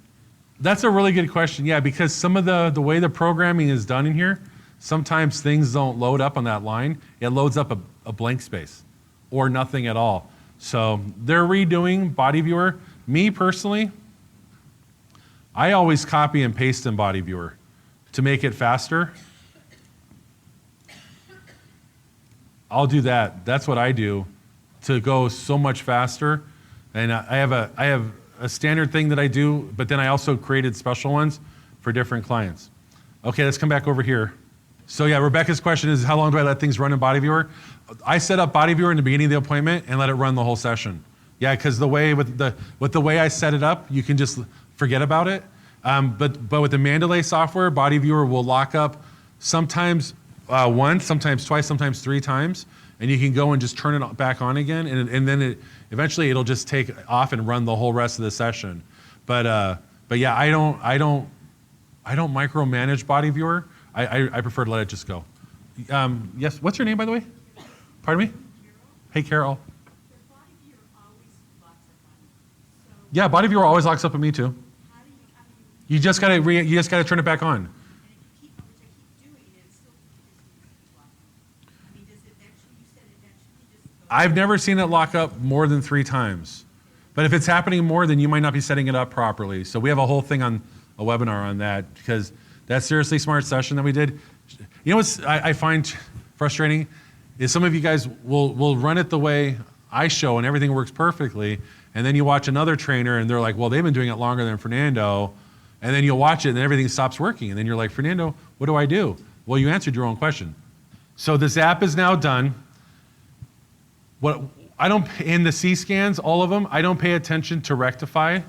A: That's a really good question, yeah, because some of the way the programming is done in here, sometimes things don't load up on that line. It loads up a blank space or nothing at all. So they're redoing body viewer. Me personally, I always copy and paste in body viewer to make it faster. I'll do that. That's what I do to go so much faster. And I have a standard thing that I do, but then I also created special ones for different clients. Okay, let's come back over here. So yeah, Rebecca's question is, how long do I let things run in body viewer? I set up body viewer in the beginning of the appointment and let it run the whole session. Yeah, because the way with the way I set it up, you can just forget about it. But with the Mandalay software, body viewer will lock up sometimes once, sometimes twice, sometimes 3 times, and you can go and just turn it back on again, and then eventually it'll just take off and run the whole rest of the session. But yeah, I don't micromanage body viewer. I prefer to let it just go. Yes, what's your name, by the way? Pardon me?
B: Carol?
A: Hey, Carol.
B: The body viewer always locks up on you. So
A: Yeah, body viewer always locks up at me too.
B: how do you
A: You just gotta turn it back on.
B: and if you keep, which I keep doing, it still continues to lock up. I mean, does it eventually, you said eventually just go?
A: I've never seen it lock up more than 3 times. But if it's happening more, then you might not be setting it up properly. So we have a whole thing on a webinar on that, because that Seriously Smart session that we did. You know what I find frustrating is some of you guys will run it the way I show and everything works perfectly, and then you watch another trainer and they're like, well, they've been doing it longer than Fernando, and then you'll watch it and everything stops working, and then you're like, Fernando, what do I do? Well, you answered your own question. So this app is now done. In the C-scans, all of them, I don't pay attention to rectify.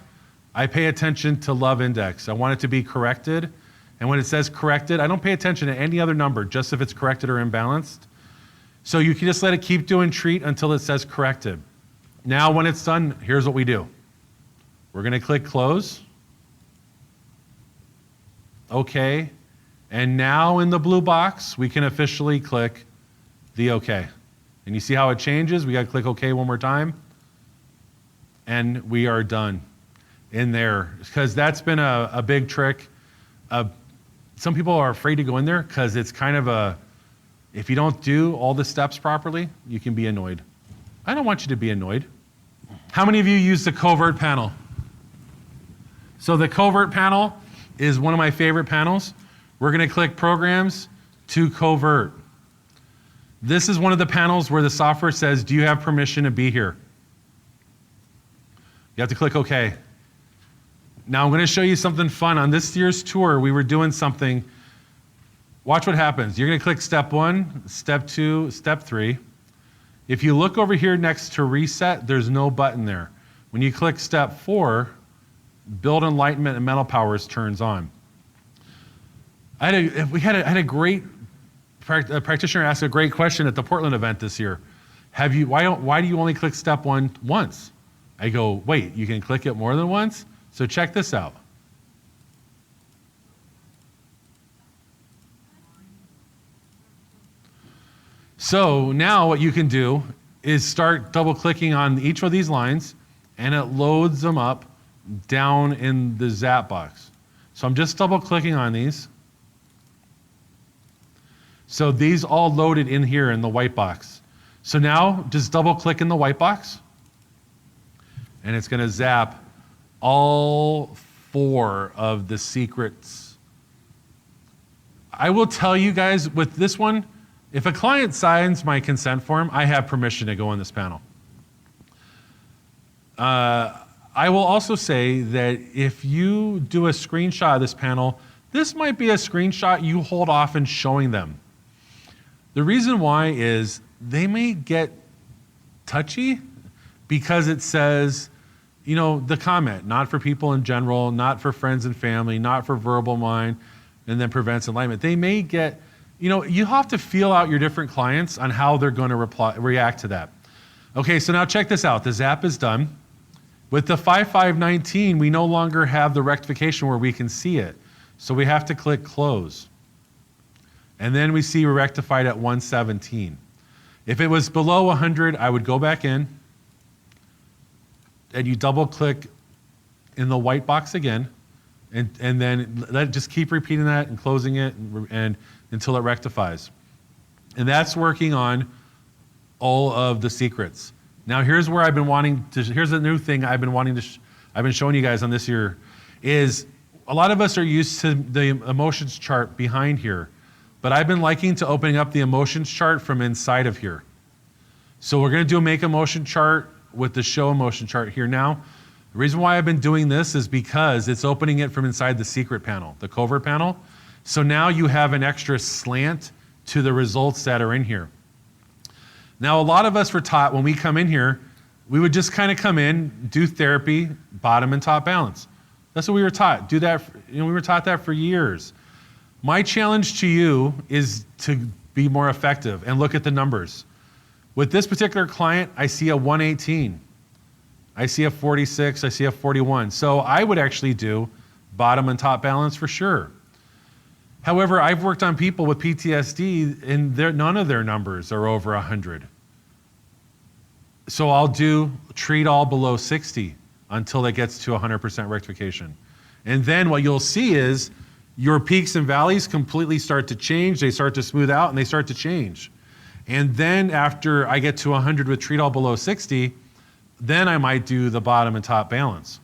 A: I pay attention to love index. I want it to be corrected. And when it says corrected, I don't pay attention to any other number, just if it's corrected or imbalanced. So you can just let it keep doing treat until it says corrected. Now when it's done, here's what we do. We're going to click close. Okay. And now in the blue box, we can officially click the OK. And you see how it changes? We got to click OK one more time. And we are done in there. Because that's been a big trick. Some people are afraid to go in there because it's kind of if you don't do all the steps properly, you can be annoyed. I don't want you to be annoyed. How many of you use the covert panel? So the covert panel is one of my favorite panels. We're going to click programs to covert. This is one of the panels where the software says, do you have permission to be here? You have to click OK. Now I'm going to show you something fun. On this year's tour, we were doing something. Watch what happens. You're going to click step 1, step 2, step 3. If you look over here next to reset, there's no button there. When you click step 4, build enlightenment and mental powers turns on. I had a great practitioner ask a great question at the Portland event this year. Why do you only click step 1 once? I go, wait, you can click it more than once? So check this out. So now what you can do is start double clicking on each of these lines, and it loads them up down in the Zap box. So I'm just double clicking on these. So these all loaded in here in the white box. So now just double click in the white box, and it's going to zap all 4 of the secrets. I will tell you guys with this one, if a client signs my consent form, I have permission to go on this panel. I will also say that if you do a screenshot of this panel, this might be a screenshot you hold off in showing them. The reason why is they may get touchy because it says, you know, the comment, not for people in general, not for friends and family, not for verbal mind, and then prevents enlightenment. They may get, you know, you have to feel out your different clients on how they're going to react to that. Okay, so now check this out. The zap is done. With the 5519, we no longer have the rectification where we can see it. So we have to click close. And then we see we're rectified at 117. If it was below 100, I would go back in, and you double click in the white box again, and then just keep repeating that and closing it and until it rectifies. And that's working on all of the secrets. Now here's where I've been wanting to, here's a new thing I've been wanting to, I've been showing you guys on this year, is a lot of us are used to the emotions chart behind here, but I've been liking to opening up the emotions chart from inside of here. So we're gonna do a make emotion chart with the show emotion chart here now. The reason why I've been doing this is because it's opening it from inside the secret panel, the covert panel. So now you have an extra slant to the results that are in here. Now, a lot of us were taught when we come in here, we would just kind of come in, do therapy, bottom and top balance. That's what we were taught. Do that, we were taught that for years. My challenge to you is to be more effective and look at the numbers. With this particular client, I see a 118. I see a 46, I see a 41. So I would actually do bottom and top balance for sure. However, I've worked on people with PTSD and none of their numbers are over 100. So I'll do treat all below 60 until it gets to 100% rectification. And then what you'll see is your peaks and valleys completely start to change, they start to smooth out and they start to change. And then after I get to 100 with treat all below 60, then I might do the bottom and top balance.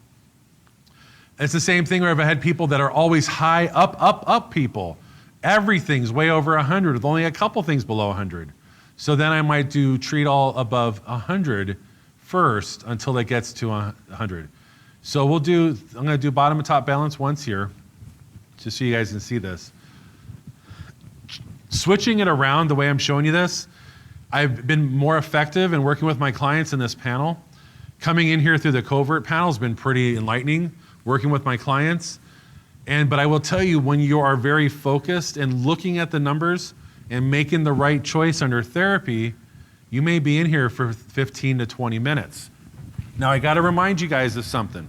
A: It's the same thing where I've had people that are always high up people. Everything's way over 100 with only a couple things below 100. So then I might do treat all above 100 first until it gets to 100. So I'm gonna do bottom and top balance once here, just so you guys can see this. Switching it around the way I'm showing you this, I've been more effective in working with my clients in this panel. Coming in here through the covert panel has been pretty enlightening, working with my clients. But I will tell you, when you are very focused and looking at the numbers and making the right choice under therapy, you may be in here for 15 to 20 minutes. Now I gotta remind you guys of something.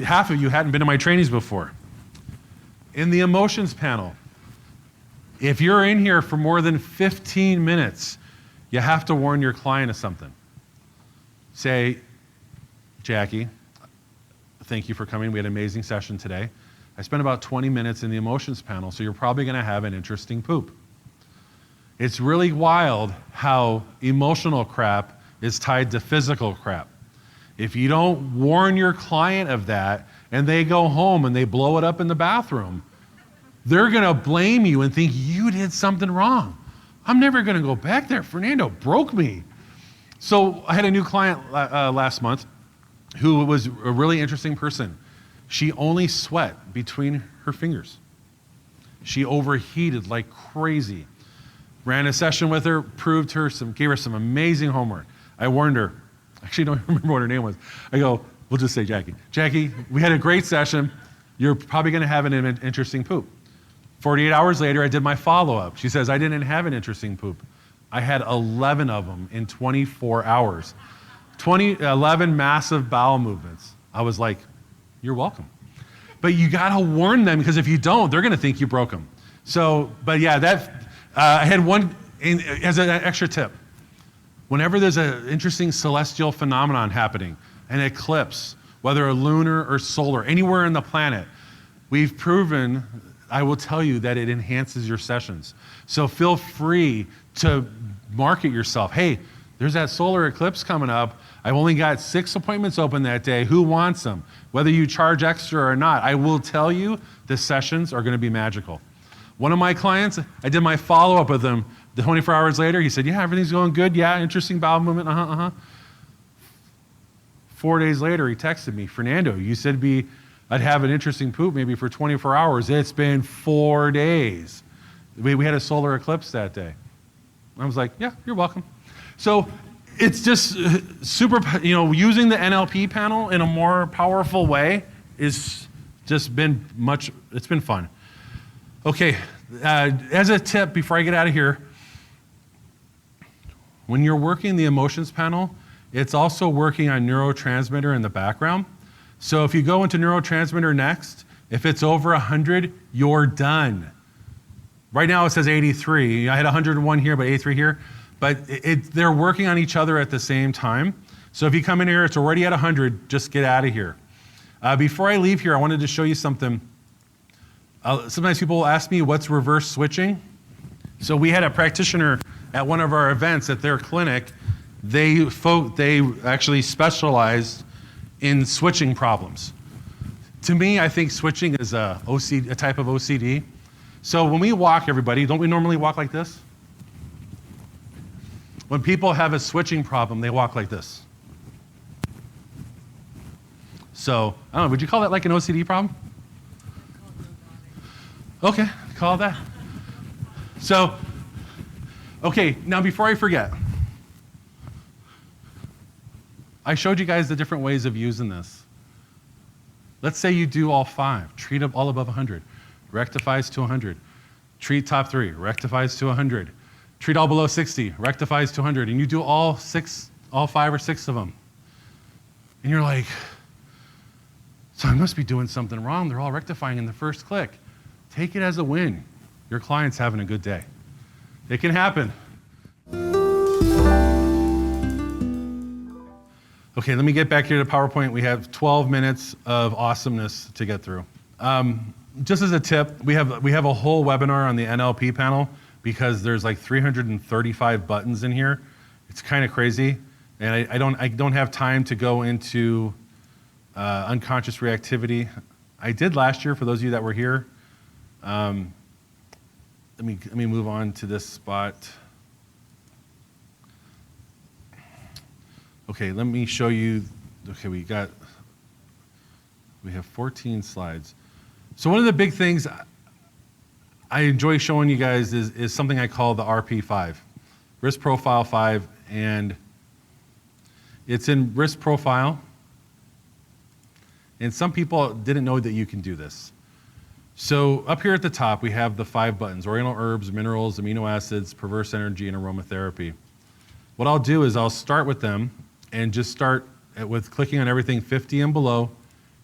A: Half of you hadn't been to my trainings before. In the emotions panel, if you're in here for more than 15 minutes, you have to warn your client of something. Say, Jackie, thank you for coming. We had an amazing session today. I spent about 20 minutes in the emotions panel, so you're probably gonna have an interesting poop. It's really wild how emotional crap is tied to physical crap. If you don't warn your client of that and they go home and they blow it up in the bathroom, they're gonna blame you and think you did something wrong. I'm never gonna go back there. Fernando broke me. So I had a new client last month who was a really interesting person. She only sweat between her fingers. She overheated like crazy. Ran a session with her, gave her some amazing homework. I warned her. Actually, don't remember what her name was. I go, we'll just say Jackie. Jackie, we had a great session. You're probably gonna have an interesting poop. 48 hours later, I did my follow-up. She says, I didn't have an interesting poop. I had 11 of them in 24 hours. 11 massive bowel movements. I was like, you're welcome. But you gotta warn them, because if you don't, they're gonna think you broke them. So, but yeah, I had one, as an extra tip. Whenever there's an interesting celestial phenomenon happening, an eclipse, whether a lunar or solar, anywhere on the planet, we've proven, I will tell you, that it enhances your sessions. So feel free to market yourself. Hey, there's that solar eclipse coming up. I've only got 6 appointments open that day. Who wants them? Whether you charge extra or not, I will tell you the sessions are going to be magical. One of my clients, I did my follow-up with him 24 hours later. He said, yeah, everything's going good. Yeah, interesting bowel movement. 4 days later, he texted me, Fernando, you said I'd have an interesting poop maybe for 24 hours. It's been 4 days. We had a solar eclipse that day. I was like, yeah, you're welcome. So it's just super, using the NLP panel in a more powerful way is just been it's been fun. Okay, as a tip before I get out of here, when you're working the emotions panel, it's also working on neurotransmitter in the background. So if you go into neurotransmitter next, if it's over 100, you're done. Right now it says 83. I had 101 here, but 83 here. But they're working on each other at the same time. So if you come in here, it's already at 100, just get out of here. Before I leave here, I wanted to show you something. Sometimes people will ask me, what's reverse switching? So we had a practitioner at one of our events at their clinic. They actually specialized in switching problems. To me, I think switching is a type of OCD. So when we walk, everybody, don't we normally walk like this? When people have a switching problem, they walk like this. So, I don't know, would you call that like an OCD problem? Okay, call it that. So, okay, now before I forget, I showed you guys the different ways of using this. Let's say you do all 5, treat all above 100, rectifies to 100, treat top 3, rectifies to 100, treat all below 60, rectifies to 100, and you do all 5 or 6 of them. And you're like, so I must be doing something wrong. They're all rectifying in the first click. Take it as a win. Your client's having a good day. It can happen. Okay, let me get back here to PowerPoint. We have 12 minutes of awesomeness to get through. Just as a tip, we have a whole webinar on the NLP panel because there's like 335 buttons in here. It's kind of crazy, and I don't have time to go into unconscious reactivity. I did last year for those of you that were here. Let me move on to this spot. Okay, let me show you. Okay, we have 14 slides. So one of the big things I enjoy showing you guys is something I call the RP5, Risk Profile 5, and it's in Risk Profile. And some people didn't know that you can do this. So up here at the top, we have the 5 buttons: oriental herbs, minerals, amino acids, perverse energy, and aromatherapy. What I'll do is I'll start with them and just start with clicking on everything 50 and below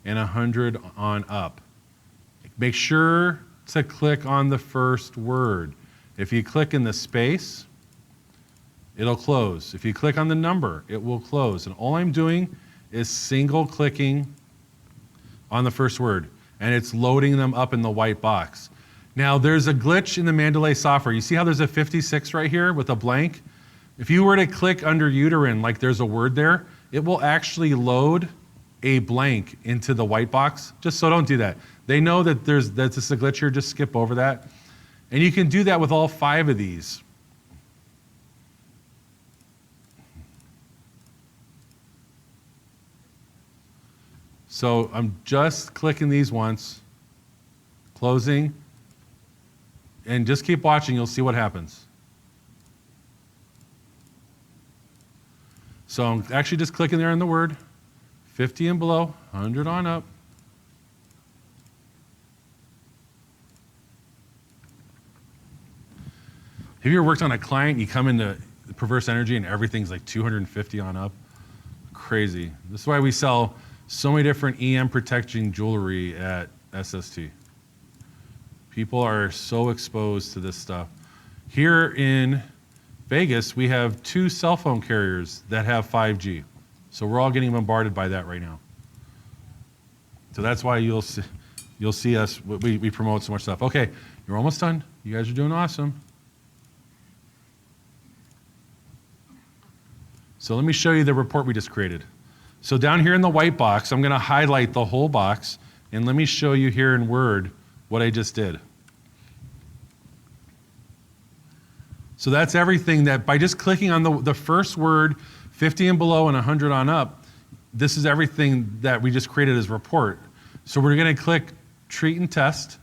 A: and 100 on up. Make sure to click on the first word. If you click in the space, it'll close. If you click on the number, it will close. And all I'm doing is single clicking on the first word, and it's loading them up in the white box. Now, there's a glitch in the Mandalay software. You see how there's a 56 right here with a blank? If you were to click under uterine, like there's a word there, it will actually load a blank into the white box. Just so don't do that. They know that that's just a glitch here, just skip over that. And you can do that with all 5 of these. So I'm just clicking these once, closing, and just keep watching, you'll see what happens. So I'm actually just clicking there on the word, 50 and below, 100 on up. Have you ever worked on a client, you come into perverse energy and everything's like 250 on up? Crazy. This is why we sell so many different EM protecting jewelry at SST. People are so exposed to this stuff. Here in Vegas, we have 2 cell phone carriers that have 5G. So we're all getting bombarded by that right now. So that's why you'll see us, we promote so much stuff. Okay, you're almost done. You guys are doing awesome. So let me show you the report we just created. So down here in the white box, I'm gonna highlight the whole box, and let me show you here in Word what I just did. So that's everything that by just clicking on the first word, 50 and below and 100 on up, this is everything that we just created as report. So we're gonna click treat and test,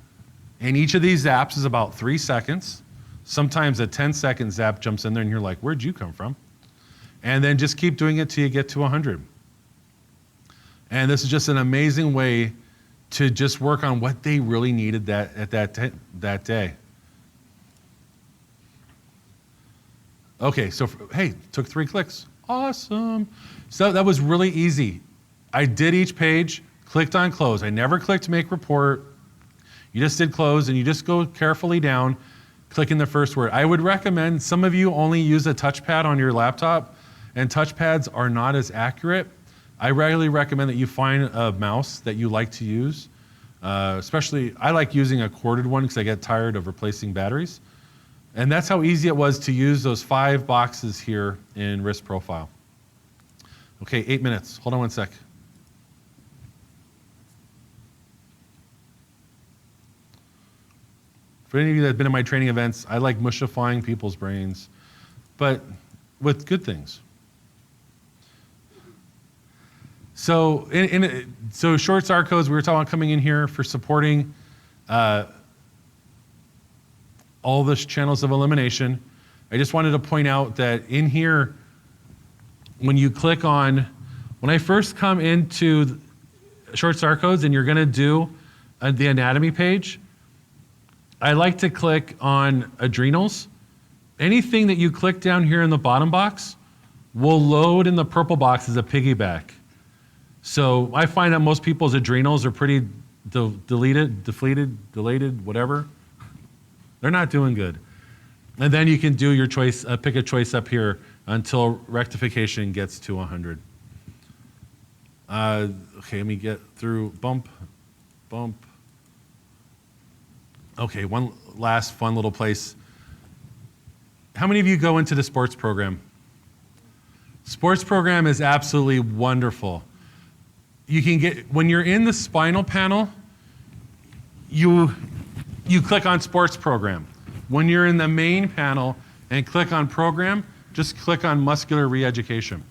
A: and each of these zaps is about 3 seconds. Sometimes a 10-second zap jumps in there and you're like, where'd you come from? And then just keep doing it till you get to 100. And this is just an amazing way to just work on what they really needed that day. Okay, so hey, took 3 clicks. Awesome. So that was really easy. I did each page, clicked on close. I never clicked make report. You just did close, and you just go carefully down, clicking the first word. I would recommend, some of you only use a touchpad on your laptop, and touchpads are not as accurate. I regularly recommend that you find a mouse that you like to use. Especially, I like using a corded one because I get tired of replacing batteries. And that's how easy it was to use those 5 boxes here in risk profile. Okay, 8 minutes. Hold on one sec. For any of you that have been in my training events, I like mushifying people's brains, but with good things. So, so short SAR codes, we were talking about coming in here for supporting all the channels of elimination. I just wanted to point out that in here, when you click on, when I first come into short SAR codes and you're gonna do the anatomy page, I like to click on adrenals. Anything that you click down here in the bottom box will load in the purple box as a piggyback. So I find that most people's adrenals are pretty deflated, whatever. They're not doing good. And then you can do your choice, pick a choice up here until rectification gets to 100. Okay, let me get through bump. Okay, one last fun little place. How many of you go into the sports program? Sports program is absolutely wonderful. You can get, when you're in the spinal panel, you click on sports program. When you're in the main panel and click on program, just click on muscular re-education.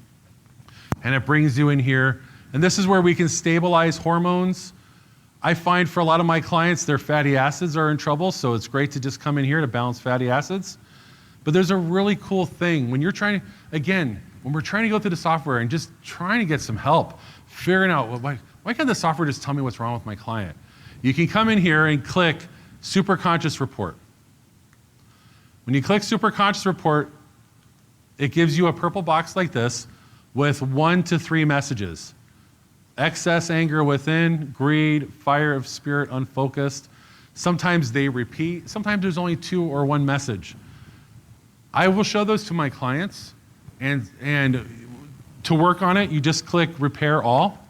A: And it brings you in here. And this is where we can stabilize hormones. I find for a lot of my clients, their fatty acids are in trouble, so it's great to just come in here to balance fatty acids. But there's a really cool thing. When you're trying to, again, when we're trying to go through the software and just trying to get some help, figuring out, well, why can't the software just tell me what's wrong with my client? You can come in here and click Superconscious Report. When you click Superconscious Report, it gives you a purple box like this with 1 to 3 messages. Excess anger within, greed, fire of spirit, unfocused. Sometimes they repeat. Sometimes there's only 2 or 1 message. I will show those to my clients, and to work on it, you just click Repair All,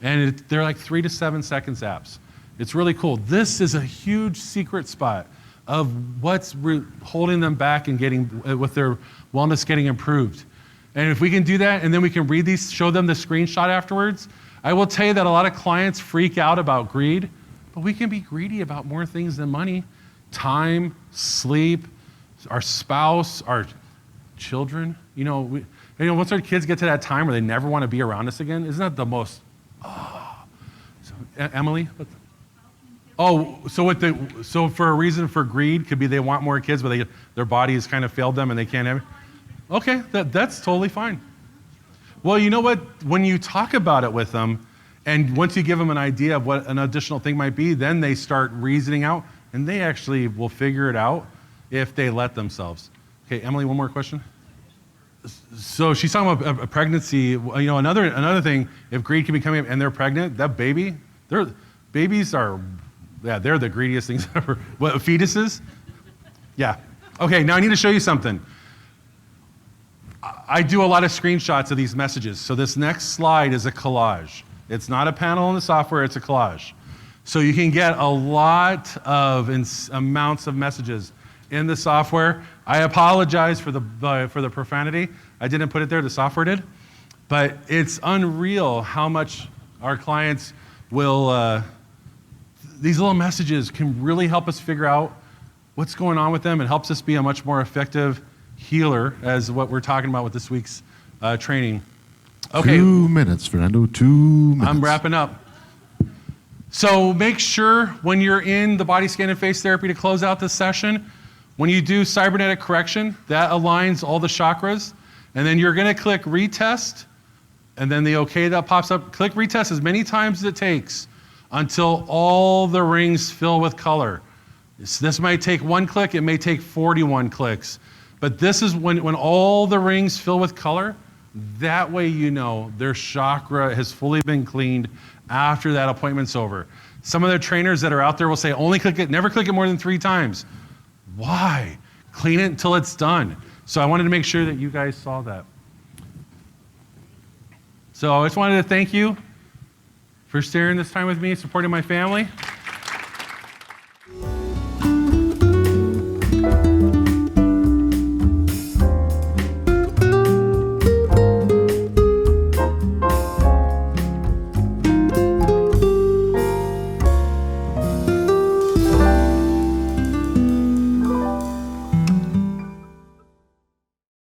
A: and they're like 3 to 7 second zaps. It's really cool. This is a huge secret spot of what's holding them back and getting, with their wellness getting improved. And if we can do that, and then we can read these, show them the screenshot afterwards, I will tell you that a lot of clients freak out about greed, but we can be greedy about more things than money. Time, sleep, our spouse, our children. Once our kids get to that time where they never want to be around us again, isn't that the most, So, Emily? So for a reason for greed could be they want more kids, but their body has kind of failed them and they can't have. Okay, that's totally fine. Well, you know what? When you talk about it with them, and once you give them an idea of what an additional thing might be, then they start reasoning out, and they actually will figure it out if they let themselves. Okay, Emily, one more question. So she's talking about a pregnancy. You know, another thing, if greed can be coming up and they're pregnant, that baby, babies are, yeah, they're the greediest things ever. What, fetuses? Yeah. Okay, now I need to show you something. I do a lot of screenshots of these messages. So this next slide is a collage. It's not a panel in the software, it's a collage. So you can get a lot of amounts of messages in the software. I apologize for the profanity. I didn't put it there, the software did. But it's unreal how much our clients will, these little messages can really help us figure out what's going on with them. It helps us be a much more effective healer, as what we're talking about with this week's training. Okay.
C: 2 minutes, Fernando, 2 minutes.
A: I'm wrapping up. So make sure when you're in the body scan and face therapy to close out this session, when you do cybernetic correction, that aligns all the chakras. And then you're going to click retest, and then the OK that pops up. Click retest as many times as it takes until all the rings fill with color. This might take 1 click, it may take 41 clicks. But this is when all the rings fill with color, that way you know their chakra has fully been cleaned after that appointment's over. Some of the trainers that are out there will say, only click it, never click it more than 3 times. Why? Clean it until it's done. So I wanted to make sure that you guys saw that. So I just wanted to thank you for sharing this time with me, supporting my family.